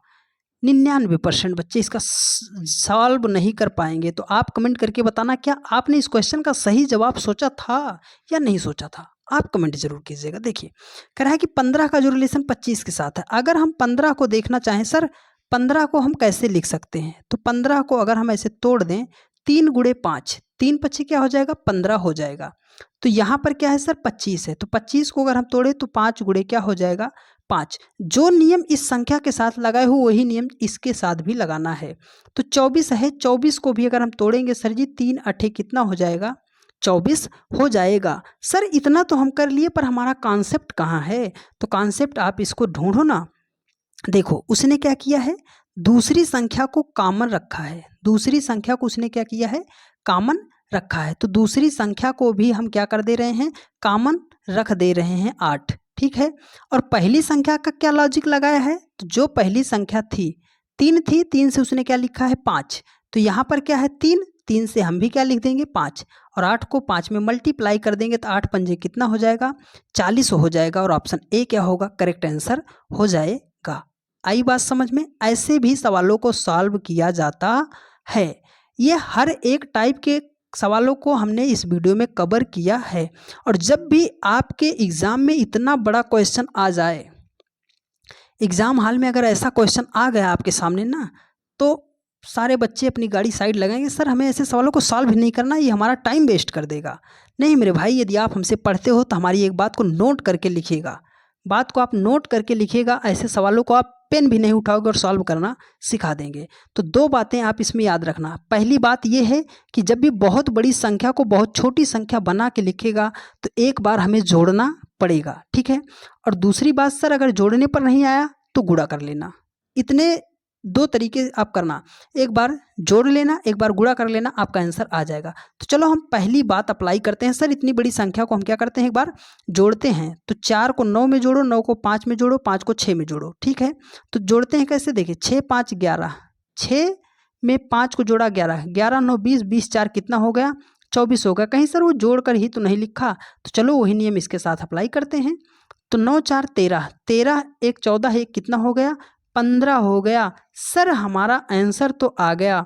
99% बच्चे इसका सॉल्व नहीं कर पाएंगे। तो आप कमेंट करके बताना, क्या आपने इस क्वेश्चन का सही जवाब सोचा था या नहीं सोचा था, आप कमेंट जरूर कीजिएगा। देखिए कह रहा है कि 15 का जो रिलेशन 25 के साथ है, अगर हम 15 को देखना चाहें सर, 15 को हम कैसे लिख सकते हैं। तो 15 को अगर हम ऐसे तोड़ दें, 3 गुणे 5, 3 पच्ची क्या हो जाएगा 15 हो जाएगा। तो यहाँ पर क्या है सर 25 है, तो 25 को अगर हम तोड़े तो 5 गुणे क्या हो जाएगा 5। जो नियम इस संख्या के साथ लगाए हो वही नियम इसके साथ भी लगाना है। तो 24 है, 24 को भी अगर हम तोड़ेंगे सर जी 3 अठे कितना हो जाएगा 24 हो जाएगा। सर इतना तो हम कर लिए, पर हमारा कॉन्सेप्ट कहाँ है। तो कॉन्सेप्ट आप इसको ढूंढो ना। देखो उसने क्या किया है, दूसरी संख्या को कॉमन रखा है, दूसरी संख्या को उसने क्या किया है कॉमन रखा है। तो दूसरी संख्या को भी हम क्या कर दे रहे हैं कॉमन रख दे रहे हैं 8। ठीक है, और पहली संख्या का क्या लॉजिक लगाया है, तो जो पहली संख्या थी 3 थी, 3 से उसने क्या लिखा है 5, तो यहाँ पर क्या है 3, 3 से हम भी क्या लिख देंगे 5, और 8 को 5 में मल्टीप्लाई कर देंगे तो 8 पंजे कितना हो जाएगा 40 हो जाएगा। और ऑप्शन ए क्या होगा करेक्ट आंसर हो जाएगा। आई बात समझ में? ऐसे भी सवालों को सॉल्व किया जाता है। ये हर एक टाइप के सवालों को हमने इस वीडियो में कवर किया है। और जब भी आपके एग्ज़ाम में इतना बड़ा क्वेश्चन आ जाए, एग्ज़ाम हॉल में अगर ऐसा क्वेश्चन आ गया आपके सामने ना, तो सारे बच्चे अपनी गाड़ी साइड लगाएंगे, सर हमें ऐसे सवालों को सॉल्व ही नहीं करना, ये हमारा टाइम वेस्ट कर देगा। नहीं मेरे भाई, यदि आप हमसे पढ़ते हो तो हमारी एक बात को नोट करके लिखिएगा, बात को आप नोट करके लिखिएगा। ऐसे सवालों को आप पेन भी नहीं उठाओगे और सॉल्व करना सिखा देंगे। तो 2 बातें आप इसमें याद रखना। पहली बात ये है कि जब भी बहुत बड़ी संख्या को बहुत छोटी संख्या बना के लिखेगा तो एक बार हमें जोड़ना पड़ेगा, ठीक है। और दूसरी बात सर, अगर जोड़ने पर नहीं आया तो गुणा कर लेना। इतने 2 तरीके आप करना, एक बार जोड़ लेना, एक बार गुणा कर लेना, आपका आंसर आ जाएगा। तो चलो हम पहली बात अप्लाई करते हैं। सर इतनी बड़ी संख्या को हम क्या करते हैं, एक बार जोड़ते हैं। तो 4 को 9 में जोड़ो, 9 को 5 में जोड़ो, 5 को 6 में जोड़ो, ठीक है। तो जोड़ते हैं कैसे, देखिए 6 5 11, 6 में 5 को जोड़ा 11, 11 9 20, 20 4 कितना हो गया, 24 हो गया। कहीं सर वो जोड़ कर ही तो नहीं लिखा, तो चलो वही नियम इसके साथ अप्लाई करते हैं। तो 9 4 13, 13 1 14, 1 कितना हो गया, 15 हो गया। सर हमारा आंसर तो आ गया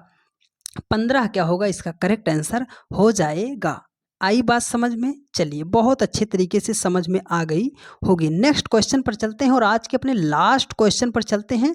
15, क्या होगा इसका करेक्ट आंसर हो जाएगा। आई बात समझ में? चलिए बहुत अच्छे तरीके से समझ में आ गई होगी। नेक्स्ट क्वेश्चन पर चलते हैं और आज के अपने लास्ट क्वेश्चन पर चलते हैं।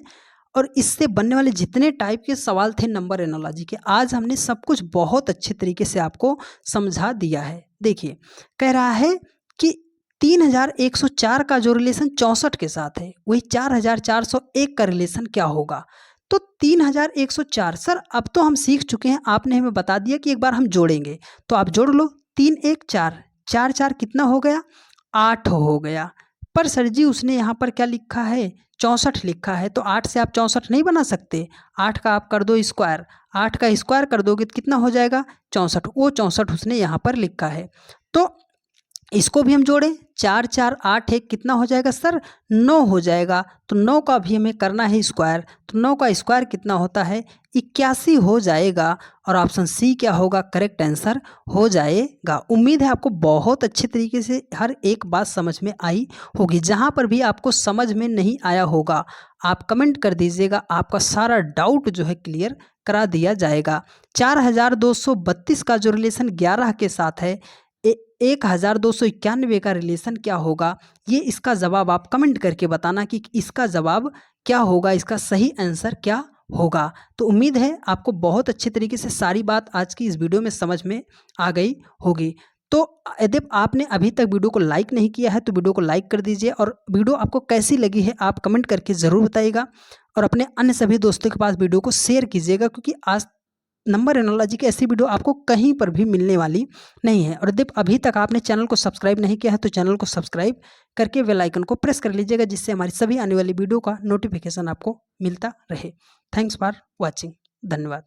और इससे बनने वाले जितने टाइप के सवाल थे नंबर एनालॉजी के, आज हमने सब कुछ बहुत अच्छे तरीके से आपको समझा दिया है। देखिए कह रहा है कि 3104 का जो रिलेशन 64 के साथ है, वही 4401 का रिलेशन क्या होगा। तो 3104 सर अब तो हम सीख चुके हैं, आपने हमें बता दिया कि एक बार हम जोड़ेंगे, तो आप जोड़ लो। 3 1 4, 4 4 कितना हो गया, 8 हो गया। पर सर जी उसने यहाँ पर क्या लिखा है, 64 लिखा है, तो 8 से आप 64 नहीं बना सकते। 8 का आप कर दो स्क्वायर, 8 का स्क्वायर कर दोगे तो कितना हो जाएगा, 64। वो 64 उसने यहाँ पर लिखा है। तो इसको भी हम जोड़ें, 4 4 8 1 कितना हो जाएगा सर, 9 हो जाएगा। तो 9 का भी हमें करना है स्क्वायर, तो 9 का स्क्वायर कितना होता है, 81 हो जाएगा। और ऑप्शन सी क्या होगा, करेक्ट आंसर हो जाएगा। उम्मीद है आपको बहुत अच्छे तरीके से हर एक बात समझ में आई होगी। जहाँ पर भी आपको समझ में नहीं आया होगा आप कमेंट कर दीजिएगा, आपका सारा डाउट जो है क्लियर करा दिया जाएगा। 4232 का जो रिलेशन 11 के साथ है, 1291 का रिलेशन क्या होगा, ये इसका जवाब आप कमेंट करके बताना कि इसका जवाब क्या होगा, इसका सही आंसर क्या होगा। तो उम्मीद है आपको बहुत अच्छे तरीके से सारी बात आज की इस वीडियो में समझ में आ गई होगी। तो यदि आपने अभी तक वीडियो को लाइक नहीं किया है तो वीडियो को लाइक कर दीजिए, और वीडियो आपको कैसी लगी है आप कमेंट करके ज़रूर बताइएगा, और अपने अन्य सभी दोस्तों के पास वीडियो को शेयर कीजिएगा, क्योंकि आज नंबर एनालॉजी की ऐसी वीडियो आपको कहीं पर भी मिलने वाली नहीं है। और यदि अभी तक आपने चैनल को सब्सक्राइब नहीं किया है तो चैनल को सब्सक्राइब करके बेल आइकन को प्रेस कर लीजिएगा, जिससे हमारी सभी आने वाली वीडियो का नोटिफिकेशन आपको मिलता रहे। थैंक्स फॉर वॉचिंग, धन्यवाद।